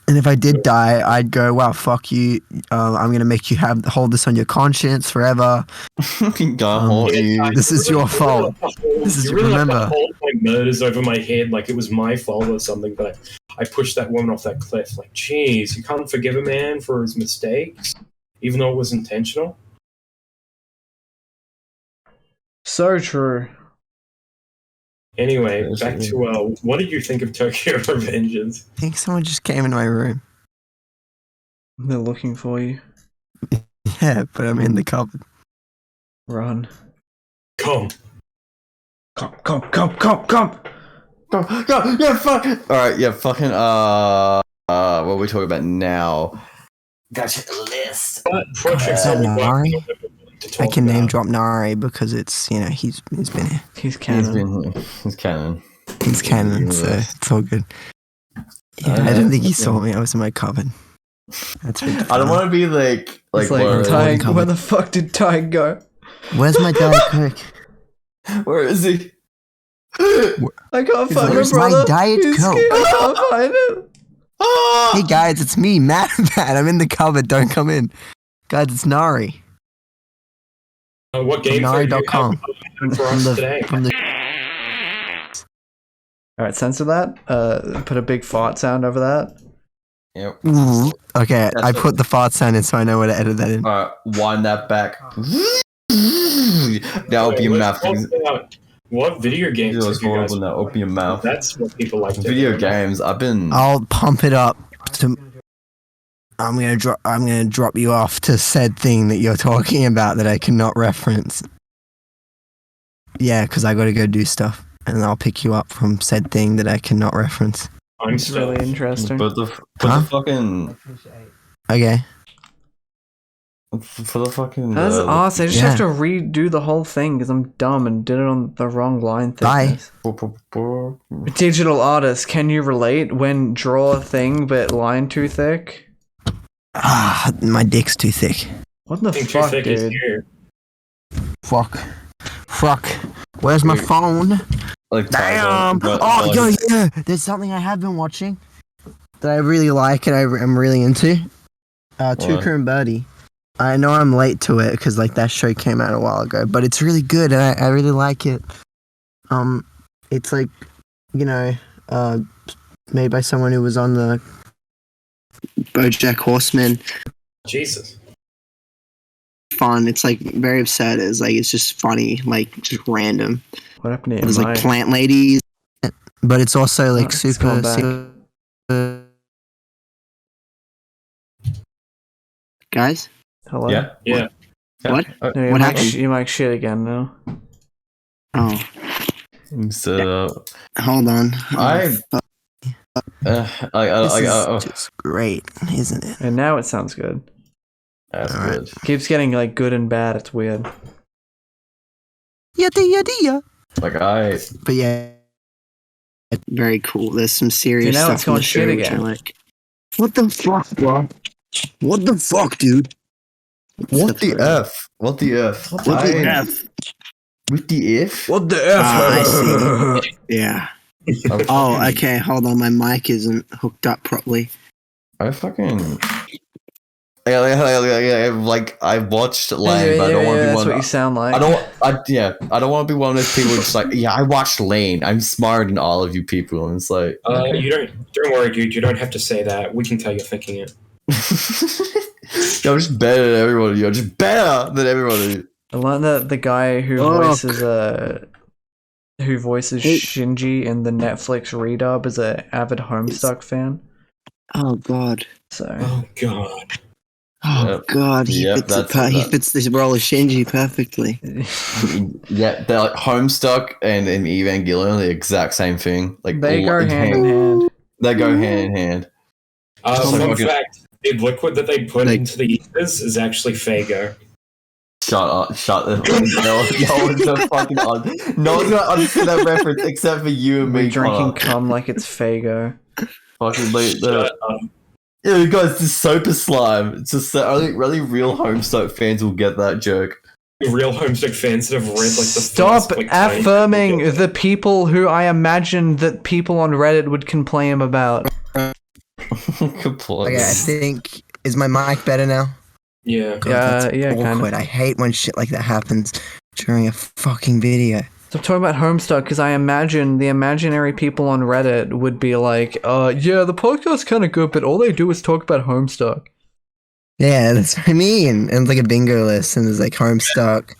Speaker 3: And if I did die, I'd go, wow, fuck you. I'm going to make you hold this on your conscience forever.
Speaker 2: God haunt you.
Speaker 3: This is your fault. This is
Speaker 5: You really
Speaker 3: remember.
Speaker 5: like to hold my murders over my head like it was my fault or something, but I pushed that woman off that cliff. Like, jeez, you can't forgive a man for his mistakes, even though it was intentional.
Speaker 1: So true.
Speaker 5: Anyway, back to what did you think of Tokyo Revengers?
Speaker 3: I think someone just came in my room.
Speaker 1: They're looking for you.
Speaker 3: Yeah, but I'm in the cupboard.
Speaker 1: Run.
Speaker 5: Come.
Speaker 1: Come.
Speaker 2: Yeah, fuck. Alright, yeah, fucking, what are we talking about now? Gotcha, list.
Speaker 5: But Project
Speaker 3: Is that
Speaker 5: Zomboid,
Speaker 3: Nari?
Speaker 5: to talk
Speaker 3: I can name
Speaker 5: about.
Speaker 3: drop Nari because it's, he's been here.
Speaker 1: He's
Speaker 2: He's
Speaker 1: canon.
Speaker 2: been here. He's canon.
Speaker 3: He's canon, so it's all good. Yeah, I don't think he saw me. I was in my cupboard. That's really
Speaker 2: I don't want to be like
Speaker 1: It's like,
Speaker 2: where,
Speaker 1: Tadhg, where the fuck did Tadhg go?
Speaker 3: Where's my Diet Coke?
Speaker 2: where is he?
Speaker 1: I can't find him,
Speaker 3: Where's my
Speaker 1: brother.
Speaker 3: Diet
Speaker 1: He's
Speaker 3: Coke?
Speaker 1: scared. I can't find him.
Speaker 3: Hey guys, it's me, Matt. I'm in the cupboard. Don't come in. Guys, it's Nari.
Speaker 5: What game
Speaker 3: From
Speaker 5: for you
Speaker 3: Nari.com.
Speaker 5: have for us today?
Speaker 3: From the
Speaker 1: Alright, censor that. Put a big fart sound over that.
Speaker 2: Yep.
Speaker 3: Okay,
Speaker 2: That's
Speaker 3: I
Speaker 2: what-
Speaker 3: put the fart sound in so I know where to edit that in.
Speaker 2: Alright, wind that back. Now open your mouth.
Speaker 5: Let's talk about what video games
Speaker 2: It
Speaker 5: have
Speaker 2: was
Speaker 5: you guys
Speaker 2: horrible now. Open your mouth.
Speaker 5: That's what people like to
Speaker 2: Video
Speaker 5: hear.
Speaker 2: games. I've been.
Speaker 3: I'll pump it up to. I'm gonna drop you off to said thing that you're talking about that I cannot reference. Yeah, because I got to go do stuff, and I'll pick you up from said thing that I cannot reference.
Speaker 5: I'm
Speaker 1: It's
Speaker 5: still
Speaker 1: really interesting.
Speaker 2: But the fucking.
Speaker 3: Okay.
Speaker 2: For the fucking.
Speaker 1: That's awesome. I just
Speaker 3: yeah.
Speaker 1: have to redo the whole thing because I'm dumb and did it on the wrong line
Speaker 3: Bye.
Speaker 1: thickness. Digital artist, can you relate when draw a thing but line too thick?
Speaker 3: Ah, my dick's too thick.
Speaker 1: What the
Speaker 5: think too
Speaker 1: fuck,
Speaker 5: thick is
Speaker 1: dude?
Speaker 5: here.
Speaker 3: Fuck. Where's my phone?
Speaker 2: Like
Speaker 3: Damn! Oh, yo, there's something I have been watching that I really like and I'm really into. Tuca and Birdie. I know I'm late to it because like that show came out a while ago, but it's really good and I really like it. It's like, made by someone who was on the BoJack Horseman.
Speaker 5: Jesus.
Speaker 3: Fun. It's like very absurd. It's just funny, like just random.
Speaker 1: What happened to your
Speaker 3: There's like
Speaker 1: mic?
Speaker 3: plant ladies, but it's also like
Speaker 1: it's going
Speaker 3: super.
Speaker 1: back.
Speaker 3: Guys,
Speaker 1: Hello?
Speaker 2: Yeah.
Speaker 5: Yeah.
Speaker 3: What?
Speaker 1: No, your
Speaker 3: What
Speaker 1: mic
Speaker 3: happened?
Speaker 1: your mic shit again now.
Speaker 3: oh,
Speaker 2: So
Speaker 3: hold on.
Speaker 2: I.
Speaker 3: This is just great, isn't it?
Speaker 1: And now it sounds good.
Speaker 2: That's
Speaker 3: Alright.
Speaker 2: good.
Speaker 1: Keeps getting like good and bad. It's weird.
Speaker 3: Yeah.
Speaker 2: Like I.
Speaker 3: But yeah, very cool. There's some serious
Speaker 1: See, now
Speaker 3: stuff
Speaker 1: it's
Speaker 3: in the
Speaker 1: going
Speaker 3: show
Speaker 1: shit
Speaker 3: which I
Speaker 1: again.
Speaker 3: like. What the fuck, bro? What the fuck, dude?
Speaker 2: What the F? What the F?
Speaker 3: What the F?
Speaker 2: With the F?
Speaker 1: What the F?
Speaker 3: I see. Yeah. Oh, okay. Hold on. My mic isn't hooked up properly.
Speaker 2: I fucking. Like I watched Lane, but I don't want to be
Speaker 1: that's
Speaker 2: one.
Speaker 1: what you sound like.
Speaker 2: I don't want to be one of those people just like, yeah, I watched Lane. I'm smarter than all of you people, and it's like,
Speaker 5: You don't worry, dude. You don't have to say that. We can tell you're thinking it.
Speaker 2: yo, I'm just better than everyone. You're just better than everyone.
Speaker 1: I learned that the guy who voices Shinji in the Netflix redub is an avid Homestuck fan.
Speaker 3: Oh God.
Speaker 1: So
Speaker 5: Oh God.
Speaker 3: Oh
Speaker 2: Yep.
Speaker 3: God, he
Speaker 2: Yep,
Speaker 3: fits
Speaker 2: that's
Speaker 3: he
Speaker 2: that.
Speaker 3: fits this role of Shinji perfectly.
Speaker 2: Yeah, they're like Homestuck and Evangelion are the exact same thing. Like
Speaker 1: They go hand in hand.
Speaker 2: They go hand in hand. So
Speaker 5: Fun
Speaker 2: fucking-
Speaker 5: fact: the liquid that they put
Speaker 3: Like-
Speaker 5: into the ethers is actually Fago.
Speaker 2: Shut up! Shut the. No one's gonna fucking no one's gonna understand that reference except for you and
Speaker 1: We're
Speaker 2: me.
Speaker 1: drinking
Speaker 2: Connor.
Speaker 1: cum like it's Fago.
Speaker 2: Fucking like
Speaker 5: Shut
Speaker 2: the.
Speaker 5: up.
Speaker 2: Yeah, you guys, this super slime. It's just that only real Homestuck fans will get that joke.
Speaker 5: Real Homestuck fans that have read like the
Speaker 1: Stop
Speaker 5: first, like, 20
Speaker 1: affirming
Speaker 5: people get
Speaker 1: the people who I imagined that people on Reddit would complain about.
Speaker 2: Completely.
Speaker 3: Okay, I think is my mic better now?
Speaker 5: Yeah.
Speaker 3: God,
Speaker 1: Yeah,
Speaker 3: that's
Speaker 1: yeah,
Speaker 3: awkward.
Speaker 1: kind of.
Speaker 3: I hate when shit like that happens during a fucking video.
Speaker 1: So I'm talking about Homestuck because I imagine the imaginary people on Reddit would be like, yeah, the podcast's kind of good, but all they do is talk about Homestuck.
Speaker 3: Yeah, that's what I mean. And it's like a bingo list, and there's like Homestuck,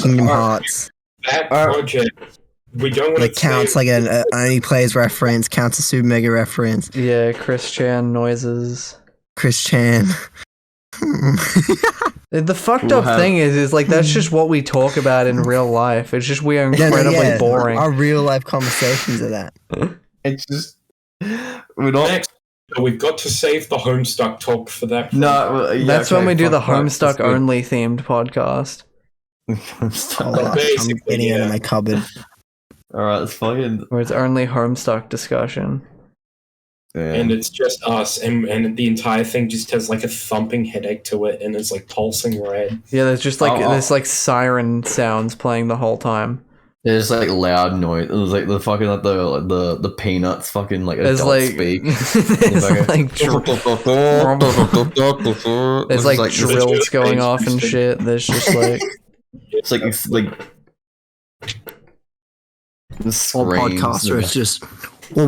Speaker 3: Kingdom Hearts.
Speaker 5: That project, we don't want
Speaker 3: It
Speaker 5: to
Speaker 3: counts like an only plays reference, counts a super mega reference.
Speaker 1: Yeah, Chris Chan noises.
Speaker 3: Chris Chan.
Speaker 1: The fucked
Speaker 2: We'll
Speaker 1: up
Speaker 2: have-
Speaker 1: thing is like that's just what we talk about in real life. It's just we are incredibly boring.
Speaker 3: Our real life conversations are that.
Speaker 2: It's just we're not.
Speaker 5: Next, we've got to save the Homestuck talk for that.
Speaker 2: No, well, yeah,
Speaker 1: That's
Speaker 2: okay,
Speaker 1: when we do the
Speaker 2: fuck that.
Speaker 1: Homestuck
Speaker 2: That's good.
Speaker 1: only themed podcast.
Speaker 2: Homestuck.
Speaker 3: Hold on, I'm
Speaker 5: basically,
Speaker 3: getting out
Speaker 5: yeah.
Speaker 3: of my cupboard.
Speaker 2: All right, it's fucking.
Speaker 1: Where it's only Homestuck discussion.
Speaker 2: Yeah.
Speaker 5: And it's just us, and the entire thing just has like a thumping headache to it, and it's like pulsing red.
Speaker 1: Yeah, there's just like
Speaker 2: Oh.
Speaker 1: there's like siren sounds playing the whole time.
Speaker 2: There's like loud noise. It was like the fucking like the peanuts fucking like
Speaker 1: There's
Speaker 2: adult
Speaker 1: like
Speaker 2: speak.
Speaker 1: there's like there's like drills going off and shit. There's just like
Speaker 2: It's like the
Speaker 3: Or
Speaker 2: screams.
Speaker 3: podcaster is just. Are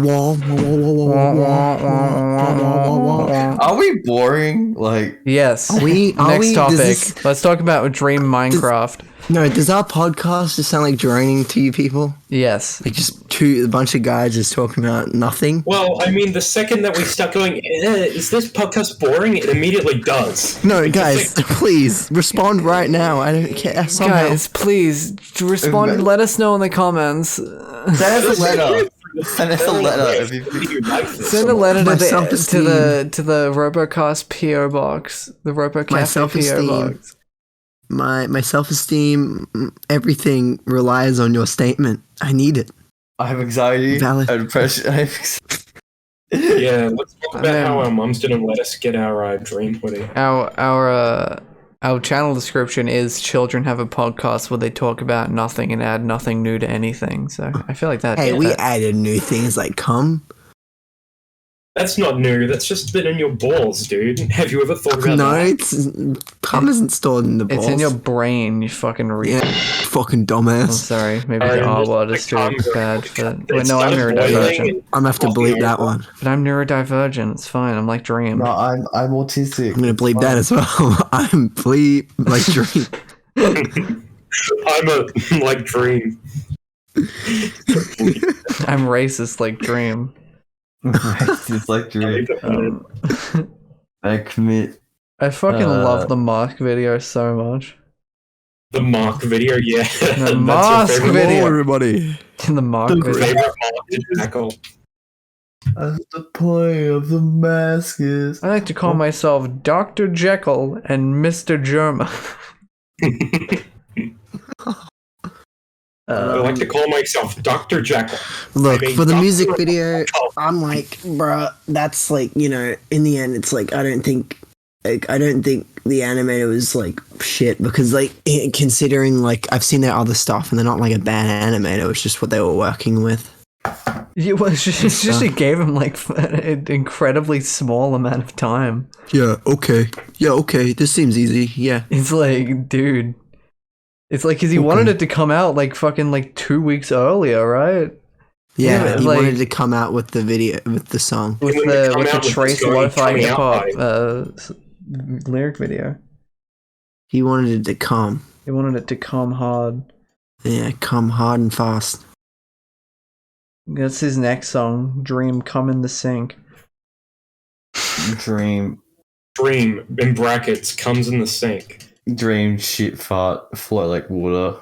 Speaker 2: Are we boring? Like
Speaker 1: yes.
Speaker 3: we?
Speaker 1: Next
Speaker 3: Does
Speaker 1: topic.
Speaker 3: this-
Speaker 1: Let's talk about Dream Minecraft.
Speaker 3: No, does our podcast just sound like droning to you people?
Speaker 1: Yes.
Speaker 3: Like just a bunch of guys just talking about nothing?
Speaker 5: Well, I mean, the second that we start going, is this podcast boring? It immediately does.
Speaker 3: No, guys, please respond right now. I don't care. Somehow.
Speaker 1: Guys, please respond and let us know in the comments.
Speaker 2: send us a letter. Send us a letter. If you-
Speaker 1: Send a letter
Speaker 3: My
Speaker 1: to the
Speaker 3: self-esteem.
Speaker 1: to the Robocast PO box, the
Speaker 3: My
Speaker 1: Robo-Café PO
Speaker 3: self-esteem.
Speaker 1: box.
Speaker 3: My self-esteem, everything relies on your statement. I need it.
Speaker 2: I have anxiety
Speaker 3: Valid.
Speaker 2: and depression.
Speaker 5: Yeah, let's talk about how our mums didn't let us get our dream hoodie.
Speaker 1: Our channel description is children have a podcast where they talk about nothing and add nothing new to anything. So I feel like that.
Speaker 3: Hey, we
Speaker 1: that-
Speaker 3: added new things like cum.
Speaker 5: That's not new. That's just been in your balls, dude. Have you ever thought about
Speaker 3: No,
Speaker 5: that?
Speaker 3: cum isn't stored in the balls.
Speaker 1: it's in your brain. You fucking read.
Speaker 3: Yeah, fucking
Speaker 1: I'm
Speaker 3: dumbass.
Speaker 1: sorry. Maybe the R word is too bad for that. Wait, no, I'm neurodivergent.
Speaker 3: I'm gonna have to bleep that one.
Speaker 1: But I'm neurodivergent. It's fine. I'm like Dream.
Speaker 2: No, I'm autistic.
Speaker 3: I'm gonna bleep that as well. I'm bleep like dream.
Speaker 5: I'm a like dream.
Speaker 1: I'm racist like Dream.
Speaker 2: It's like dream. I commit.
Speaker 1: I fucking love the Mark video so much.
Speaker 5: The Mark video, yeah.
Speaker 1: The
Speaker 5: That's
Speaker 1: Mark
Speaker 5: your favorite,
Speaker 1: video.
Speaker 3: everybody.
Speaker 1: In the Mark video.
Speaker 5: favorite Mark to tackle.
Speaker 2: As the point of the mask is.
Speaker 1: I like to call myself Dr. Jekyll and Mr. Germa.
Speaker 5: I like to call myself Dr. Jekyll.
Speaker 3: Look,
Speaker 5: I mean,
Speaker 3: for the
Speaker 5: Dr.
Speaker 3: music video,
Speaker 5: Jekyll.
Speaker 3: I'm like, bruh, that's like, in the end, it's like, I don't think the animator was like shit because like considering like I've seen their other stuff and they're not like a bad animator. It's just what they were working with.
Speaker 1: Yeah, well, it's just it gave him like an incredibly small amount of time.
Speaker 3: Yeah. Okay. This seems easy. Yeah.
Speaker 1: It's like, dude. It's like, cause he wanted it to come out like fucking like 2 weeks earlier, right?
Speaker 3: Yeah.
Speaker 1: Yeah,
Speaker 3: He
Speaker 1: like-
Speaker 3: wanted to come out with the video with the song.
Speaker 1: With
Speaker 5: He wanted to come
Speaker 1: the
Speaker 5: out with
Speaker 1: Trace
Speaker 5: this going
Speaker 1: Lo-Fi
Speaker 5: coming
Speaker 1: Hip
Speaker 5: out
Speaker 1: Hop lyric video.
Speaker 3: He wanted it to come.
Speaker 1: He wanted it to come hard.
Speaker 3: Yeah, come hard and fast.
Speaker 1: That's his next song, Dream Come in the Sink.
Speaker 2: Dream.
Speaker 5: Dream in brackets comes in the sink.
Speaker 2: Dream shit fart float like water.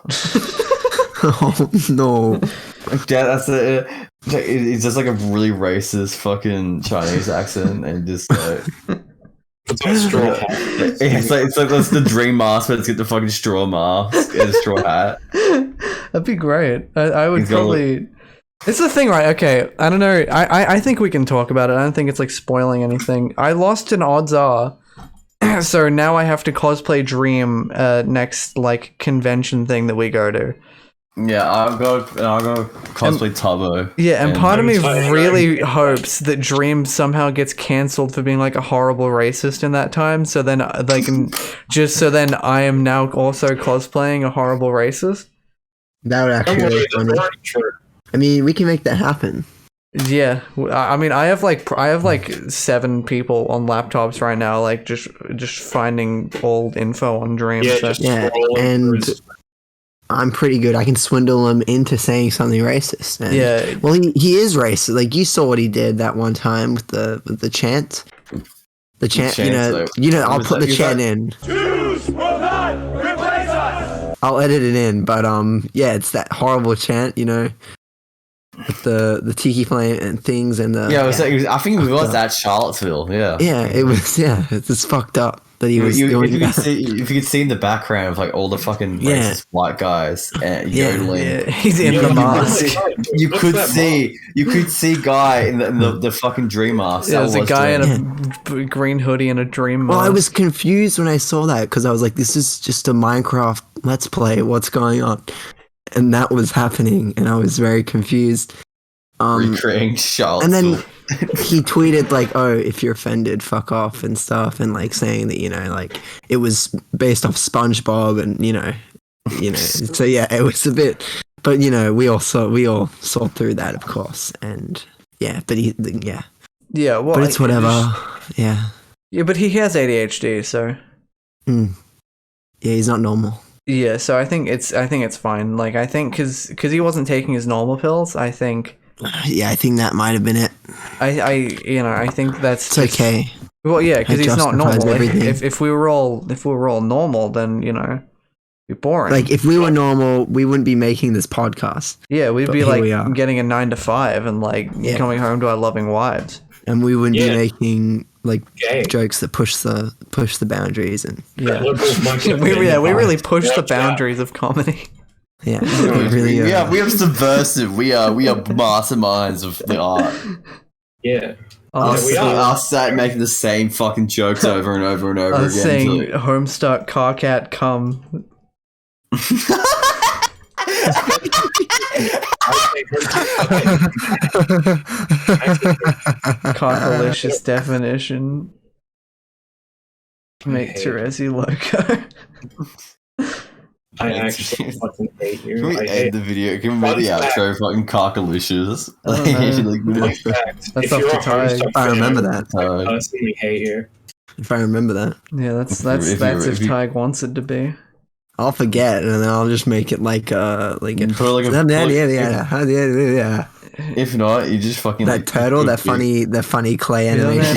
Speaker 3: Oh no.
Speaker 2: Yeah, that's it. It's just like a really racist fucking Chinese accent, and just like
Speaker 5: It's like a straw hat.
Speaker 2: it's like that's the dream mask, but it's got the fucking straw mask and a straw hat.
Speaker 1: That'd be great. I would
Speaker 2: He's got,
Speaker 1: probably. It's the thing, right? Okay, I don't know. I think we can talk about it. I don't think it's like spoiling anything. I lost an odds are, so now I have to cosplay Dream next like convention thing that we go to.
Speaker 2: Yeah, I'll go cosplay Tubbo.
Speaker 1: Yeah, and part of me
Speaker 5: I'm
Speaker 1: really
Speaker 5: sorry.
Speaker 1: hopes that Dream somehow gets cancelled for being like a horrible racist in that time. So then they can so then I am now also cosplaying a horrible racist.
Speaker 3: That would
Speaker 5: Don't
Speaker 3: actually
Speaker 5: worry,
Speaker 3: be
Speaker 5: that's
Speaker 3: funny.
Speaker 5: already true.
Speaker 3: I mean, we can make that happen.
Speaker 1: Yeah, I mean, I have like 7 people on laptops right now, like just finding old info on Dream.
Speaker 5: Yeah,
Speaker 1: so.
Speaker 5: just
Speaker 3: Yeah,
Speaker 5: scrolling
Speaker 3: and
Speaker 5: through.
Speaker 3: I'm pretty good. I can swindle him into saying something racist. And,
Speaker 1: Yeah.
Speaker 3: well, he is racist. Like you saw what he did that one time with the chant. The chant,
Speaker 2: chant, like,
Speaker 3: I'll
Speaker 2: was
Speaker 3: put
Speaker 2: that-
Speaker 3: the
Speaker 2: was
Speaker 3: chant
Speaker 2: that-
Speaker 3: in.
Speaker 6: Jews will not replace us!
Speaker 3: I'll edit it in, but yeah, it's that horrible chant, with the tiki flame and things and the
Speaker 2: Yeah, I think it was at Charlottesville. Yeah.
Speaker 3: it's just fucked up that he was
Speaker 2: If
Speaker 3: doing
Speaker 2: you
Speaker 3: that.
Speaker 2: could see in the background of like all the fucking
Speaker 3: Yeah.
Speaker 2: racist white guys
Speaker 3: Yeah.
Speaker 2: yodeling.
Speaker 1: Yeah, he's in
Speaker 5: Yeah,
Speaker 1: the
Speaker 5: you
Speaker 1: mask.
Speaker 5: could-
Speaker 2: You
Speaker 5: Look
Speaker 2: could
Speaker 5: at that
Speaker 2: see guy in the fucking dream mask.
Speaker 1: Yeah,
Speaker 2: That
Speaker 1: there's a
Speaker 2: was
Speaker 1: guy in
Speaker 2: Dream.
Speaker 1: a green hoodie and a Dream
Speaker 3: Well, I
Speaker 1: mask.
Speaker 3: was confused when I saw that because I was like, this is just a Minecraft Let's Play. What's going on? And that was happening, and I was very confused.
Speaker 2: recreating
Speaker 3: And
Speaker 2: Charlottesville.
Speaker 3: then he tweeted like, "Oh, if you're offended, fuck off," and stuff, and like saying that like it was based off SpongeBob, and So yeah, it was a bit, but we all saw through that, of course, and yeah, but
Speaker 1: Yeah, well,
Speaker 3: but it's whatever. Yeah,
Speaker 1: Yeah, but he has ADHD, so
Speaker 3: yeah, he's not normal.
Speaker 1: yeah. So I think it's fine. Like I think because he wasn't taking his normal pills. I think
Speaker 3: Yeah, I think that might have been it.
Speaker 1: I think that's
Speaker 3: It's okay.
Speaker 1: Well, yeah, because
Speaker 3: It
Speaker 1: he's not
Speaker 3: justifies
Speaker 1: normal.
Speaker 3: everything.
Speaker 1: If we were all normal, then it'd be boring.
Speaker 3: Like if we were normal, we wouldn't be making this podcast,
Speaker 1: yeah, we'd
Speaker 3: but
Speaker 1: be
Speaker 3: here we are.
Speaker 1: like getting a 9 to 5 and like
Speaker 3: Yeah.
Speaker 1: coming home to our loving wives.
Speaker 3: and we wouldn't
Speaker 5: Yeah.
Speaker 3: be making like
Speaker 5: Gay.
Speaker 3: jokes that push the boundaries, and
Speaker 1: Yeah,
Speaker 5: Liberals might get
Speaker 1: we
Speaker 5: offended.
Speaker 1: really push the
Speaker 5: Watch out.
Speaker 1: boundaries of comedy.
Speaker 3: yeah, we really
Speaker 2: we are subversive. We are masterminds of the art.
Speaker 5: Yeah.
Speaker 1: Us,
Speaker 5: we are.
Speaker 2: Us sat making the same fucking jokes over and over and over
Speaker 1: us
Speaker 2: again.
Speaker 1: saying
Speaker 2: until-
Speaker 1: Homestuck Carcat come. Cockalicious definition. Make
Speaker 5: hate
Speaker 1: Teresi loco.
Speaker 5: I actually fucking hate
Speaker 2: Can
Speaker 5: you.
Speaker 2: we
Speaker 5: I
Speaker 2: end
Speaker 5: hate
Speaker 2: the video? Can we make the
Speaker 5: Fun fact.
Speaker 2: outro fucking cockalicious?
Speaker 1: I don't know.
Speaker 5: Fun fact,
Speaker 1: That's
Speaker 5: if
Speaker 1: up
Speaker 5: you're
Speaker 1: to
Speaker 5: a
Speaker 1: Tadhg.
Speaker 5: Homestuck
Speaker 3: I
Speaker 5: fan,
Speaker 3: remember that.
Speaker 5: I personally hate you.
Speaker 3: If I remember that,
Speaker 1: Yeah, that's
Speaker 2: If
Speaker 1: if
Speaker 2: you-
Speaker 1: Tadhg wants it to be.
Speaker 3: I'll forget, and then I'll just make it like
Speaker 2: Put like
Speaker 3: yeah.
Speaker 2: If not, you just fucking
Speaker 3: That
Speaker 2: like,
Speaker 3: turtle, that funny clay animation.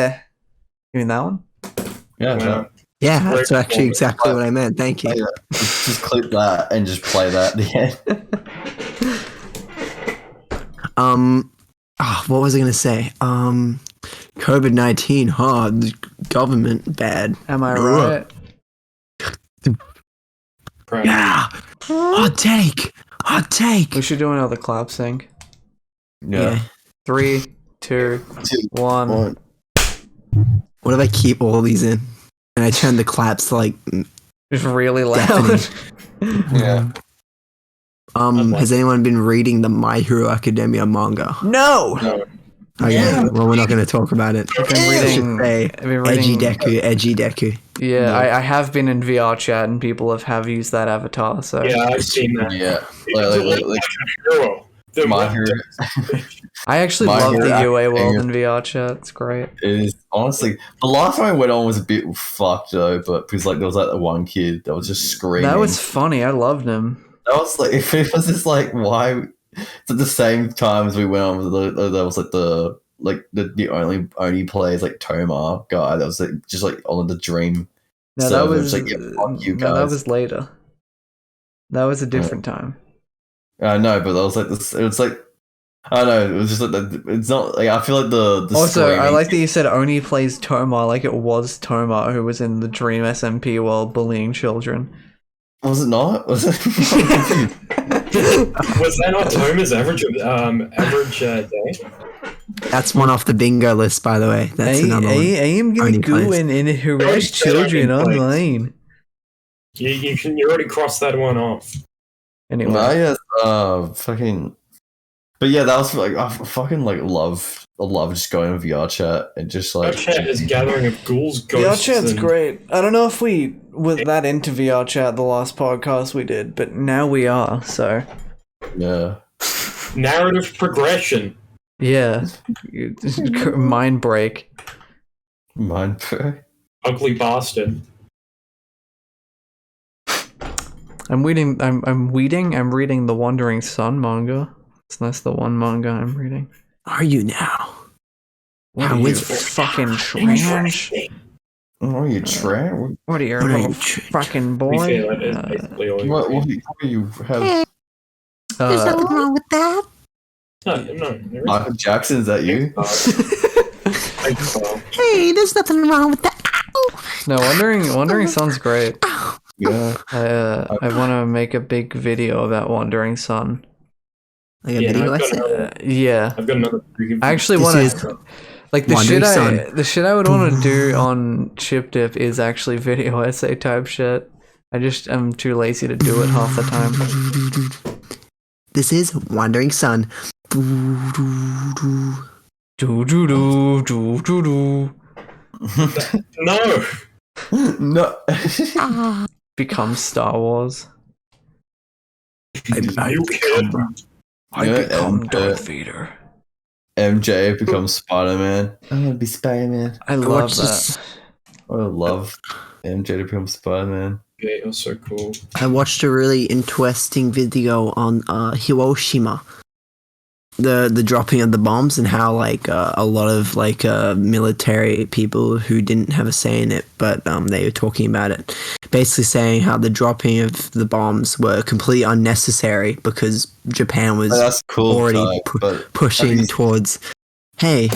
Speaker 1: You mean that one?
Speaker 2: Yeah,
Speaker 5: Yeah.
Speaker 3: Yeah, that's actually exactly what I meant. Thank you.
Speaker 2: just clip that and just play that at the end.
Speaker 3: What was I gonna say? COVID-19, the government bad.
Speaker 1: Am I
Speaker 3: Ugh.
Speaker 1: right?
Speaker 5: Right.
Speaker 3: Yeah, hot take.
Speaker 1: We should do another clap sync.
Speaker 2: Yeah.
Speaker 1: 3, 2, 1.
Speaker 3: What if I keep all these in and I turn the claps to like
Speaker 1: Just really loud.
Speaker 3: deafening?
Speaker 2: Yeah.
Speaker 3: Has anyone been reading the My Hero Academia manga?
Speaker 1: No.
Speaker 5: No.
Speaker 3: Oh yeah. Well, we're not going to talk about it.
Speaker 1: I've been reading. I've been
Speaker 3: Edgy
Speaker 1: reading.
Speaker 3: Deku.
Speaker 1: Yeah, I have been in VR chat and people have used that avatar. So
Speaker 5: Yeah, I've seen that.
Speaker 2: Yeah,
Speaker 5: Hero. The
Speaker 2: My
Speaker 5: one-
Speaker 2: Hero.
Speaker 1: I actually
Speaker 2: My
Speaker 1: love
Speaker 2: Hero
Speaker 1: the UA world
Speaker 2: Academia.
Speaker 1: in VR chat. It's great.
Speaker 2: It is honestly the last time I went on was a bit fucked though, but because like there was like the one kid that was just screaming.
Speaker 1: That was funny. I loved him.
Speaker 2: That was like if it was just like why it's at the same time as we went on with that was like the only players like Tomar guy that was like just like on the dream.
Speaker 1: No, that
Speaker 2: server.
Speaker 1: was
Speaker 2: It's like, yeah, fuck you
Speaker 1: no, that
Speaker 2: guys.
Speaker 1: was later. That was a different time.
Speaker 2: I know, but that was like this. It was like I don't know. It was just like it's not like I feel like the
Speaker 1: Also, I
Speaker 2: screaming-
Speaker 1: like that you said Oni plays Tomar like it was Tomar who was in the Dream SMP world bullying children.
Speaker 2: Was it not? Was it?
Speaker 5: Was that not Toma's average day?
Speaker 3: That's one off the bingo list, by the way. That's another one.
Speaker 1: I am gonna
Speaker 3: Only
Speaker 1: go
Speaker 3: plays.
Speaker 1: and harass
Speaker 5: Only
Speaker 1: children
Speaker 5: plays.
Speaker 1: online.
Speaker 5: You already crossed that one off.
Speaker 1: Anyway,
Speaker 2: No, yes, fucking. But yeah, that was like I fucking like I love just going to VR chat and just like.
Speaker 5: Our chat is gathering of ghouls,
Speaker 1: VR
Speaker 5: ghosts,
Speaker 1: chat's
Speaker 5: and
Speaker 1: great. I don't know if we were that into VR chat the last podcast we did, but now we are. So
Speaker 2: Yeah.
Speaker 5: narrative progression.
Speaker 1: yeah, mind break.
Speaker 2: Mind.
Speaker 5: Ugly bastard.
Speaker 1: I'm reading the Wandering Sun manga. That's the one manga I'm reading.
Speaker 3: Are you now?
Speaker 1: What
Speaker 3: How
Speaker 1: are you,
Speaker 3: is it?
Speaker 1: fucking trash?
Speaker 2: Oh, you trying?
Speaker 1: What are you,
Speaker 3: What are
Speaker 1: little
Speaker 3: you
Speaker 1: fucking
Speaker 5: To be
Speaker 1: boy?
Speaker 5: fair, that is basically all you
Speaker 2: What
Speaker 5: read.
Speaker 2: do you have?
Speaker 3: wrong with that.
Speaker 5: No, there is
Speaker 2: Michael Jackson, is that you?
Speaker 5: Thanks, Carl.
Speaker 3: Hey, there's nothing wrong with that.
Speaker 1: No, Wandering Sun's great.
Speaker 2: Yeah.
Speaker 1: I want to make a big video about Wandering Sun.
Speaker 3: Like a
Speaker 5: Yeah,
Speaker 3: video
Speaker 5: I've got
Speaker 3: lesson?
Speaker 5: another-
Speaker 1: Yeah,
Speaker 5: I've got another.
Speaker 1: I actually
Speaker 3: This
Speaker 1: want
Speaker 3: is
Speaker 1: to like
Speaker 3: Wandering Sun.
Speaker 1: the shit I would want to do on chippdipp is actually video essay type shit. I'm too lazy to do it half the time.
Speaker 3: This is Wandering Sun.
Speaker 1: Do do do do do do.
Speaker 5: No.
Speaker 2: No.
Speaker 1: Become Star Wars.
Speaker 3: I
Speaker 5: You kid.
Speaker 1: I
Speaker 2: Yeah,
Speaker 1: become
Speaker 2: and,
Speaker 1: Darth Vader.
Speaker 2: MJ becomes Spider-Man. I'm gonna be Spider-Man.
Speaker 1: I love
Speaker 3: watched
Speaker 1: that.
Speaker 3: this-
Speaker 2: I would love MJ to become Spider-Man.
Speaker 5: Yeah, you're so cool.
Speaker 3: I watched a really interesting video on Hiroshima. The dropping of the bombs and how like a lot of like military people who didn't have a say in it, but they were talking about it, basically saying how the dropping of the bombs were completely unnecessary because Japan was
Speaker 2: Oh, that's cool.
Speaker 3: already
Speaker 2: but
Speaker 3: pushing
Speaker 2: have you-
Speaker 3: towards. Hey,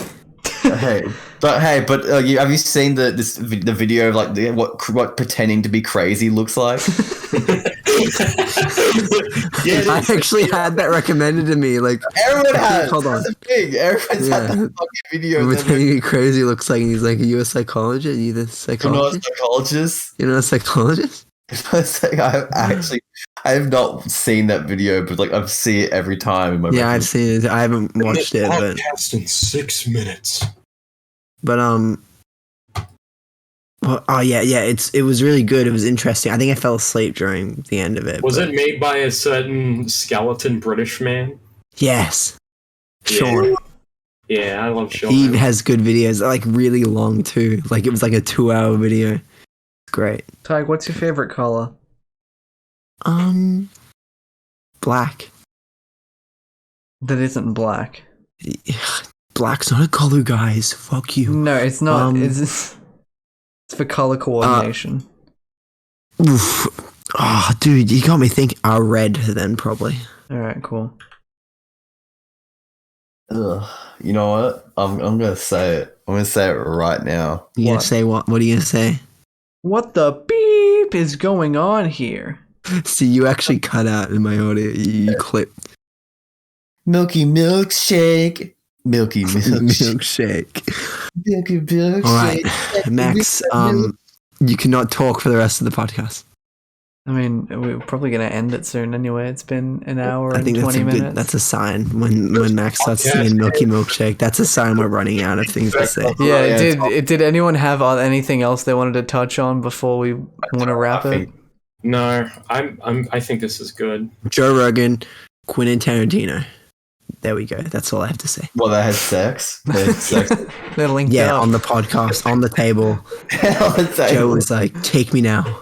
Speaker 2: but have you seen the video of like what pretending to be crazy looks like?
Speaker 5: Yeah,
Speaker 3: I actually had that recommended to me. Like,
Speaker 2: Everyone has.
Speaker 3: Hold on.
Speaker 2: That's the thing. Everyone's had
Speaker 3: Yeah.
Speaker 2: that fucking video.
Speaker 3: we're telling you crazy looks like, and he's like, "Are you a psychologist? Are you the
Speaker 2: I'm not a
Speaker 3: psychologist?
Speaker 2: psychologist.
Speaker 3: You're not a psychologist?"
Speaker 2: It's like, I have not seen that video, but like I've seen it every time in my
Speaker 3: Yeah, I've seen it. I haven't watched it, but
Speaker 5: podcast in 6 minutes.
Speaker 3: well, oh yeah, it was really good. It was interesting. I think I fell asleep during the end of it.
Speaker 5: Was
Speaker 3: but-
Speaker 5: it made by a certain skeleton British man?
Speaker 3: Yes,
Speaker 5: Yeah.
Speaker 3: Sean.
Speaker 5: Yeah, I love Sean.
Speaker 3: He has good videos, like really long too. Like it was like a 2-hour video. Great.
Speaker 1: Tadhg, what's your favorite color?
Speaker 3: Black.
Speaker 1: That isn't black.
Speaker 3: Black's not a color, guys. Fuck you.
Speaker 1: No, it's not.
Speaker 3: Um,
Speaker 1: It's for color coordination.
Speaker 3: Oof. Oh, dude, you got me thinking. Red then probably.
Speaker 1: All right, cool.
Speaker 2: Ugh. You know what? I'm gonna say it. I'm gonna say it right now.
Speaker 3: You gonna
Speaker 1: What?
Speaker 3: say what? What are you gonna say?
Speaker 1: What the beep is going on here?
Speaker 3: See, you actually cut out in my audio. You clipped
Speaker 2: Milky milkshake. Milky
Speaker 3: milkshake.
Speaker 2: Milky milkshake.
Speaker 3: All right, Max. You cannot talk for the rest of the podcast.
Speaker 1: I mean, we're probably gonna end it soon anyway. It's been an hour
Speaker 3: I
Speaker 1: and
Speaker 3: think
Speaker 1: 20 minutes.
Speaker 3: that's a sign. When Max starts singing Milky Milkshake, that's a sign we're running out of things to say.
Speaker 1: Yeah, did anyone have anything else they wanted to touch on before we want to wrap it?
Speaker 5: No, I think this is good.
Speaker 3: Joe Rogan, Quentin Tarantino. There we go. That's all I have to say.
Speaker 2: Well, they had sex. They had sex.
Speaker 1: They're linked
Speaker 3: Yeah,
Speaker 1: up.
Speaker 3: on the podcast, on the table. Joe was like, "Take me now."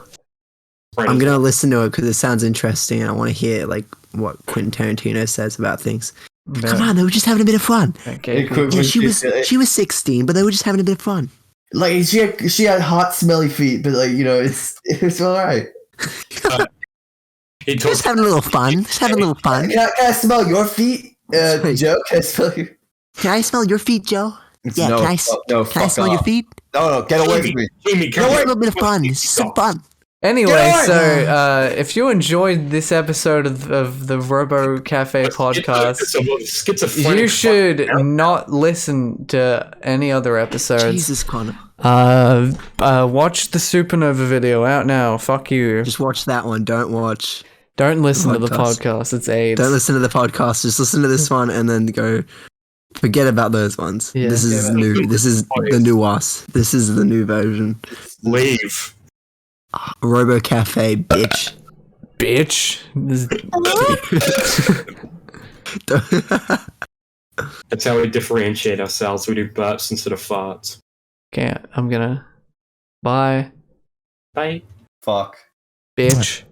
Speaker 3: I'm gonna listen to it because it sounds interesting, and I want to hear like what Quentin Tarantino says about things.
Speaker 1: Yeah.
Speaker 3: Come on, they were just having a bit of fun.
Speaker 1: Okay.
Speaker 3: Yeah, she was 16, but they were just having a bit of fun.
Speaker 2: Like she had hot, smelly feet, but like it's all right.
Speaker 5: He
Speaker 3: Just having a little fun. Just having a little fun.
Speaker 2: Can I smell your feet, Joe? Can I smell you?
Speaker 3: Can I smell your feet, Joe? Yeah,
Speaker 2: No,
Speaker 3: can I
Speaker 2: fuck
Speaker 3: smell your
Speaker 2: off.
Speaker 3: feet?
Speaker 2: No, get away from me.
Speaker 5: Jamie,
Speaker 3: It's a little bit of fun. It's just some fun.
Speaker 1: Anyway,
Speaker 2: Get
Speaker 1: so if you enjoyed this episode of the Robo-Café podcast, you should not listen to any other episodes.
Speaker 3: Jesus, Connor.
Speaker 1: Watch the Supernova video out now. Fuck you.
Speaker 3: Just watch that one. Don't
Speaker 1: Listen to the
Speaker 3: podcast.
Speaker 1: podcast. It's AIDS.
Speaker 3: Don't listen to the podcast. Just listen to this one and then go. Forget about those ones.
Speaker 1: Yeah.
Speaker 3: This is new. This is the new us. This is the new version.
Speaker 5: Leave.
Speaker 3: Robo-Café, bitch.
Speaker 1: Bitch.
Speaker 5: That's how we differentiate ourselves. We do burps instead of farts.
Speaker 1: Okay, I'm gonna. Bye.
Speaker 5: Bye.
Speaker 2: Fuck.
Speaker 1: Bitch.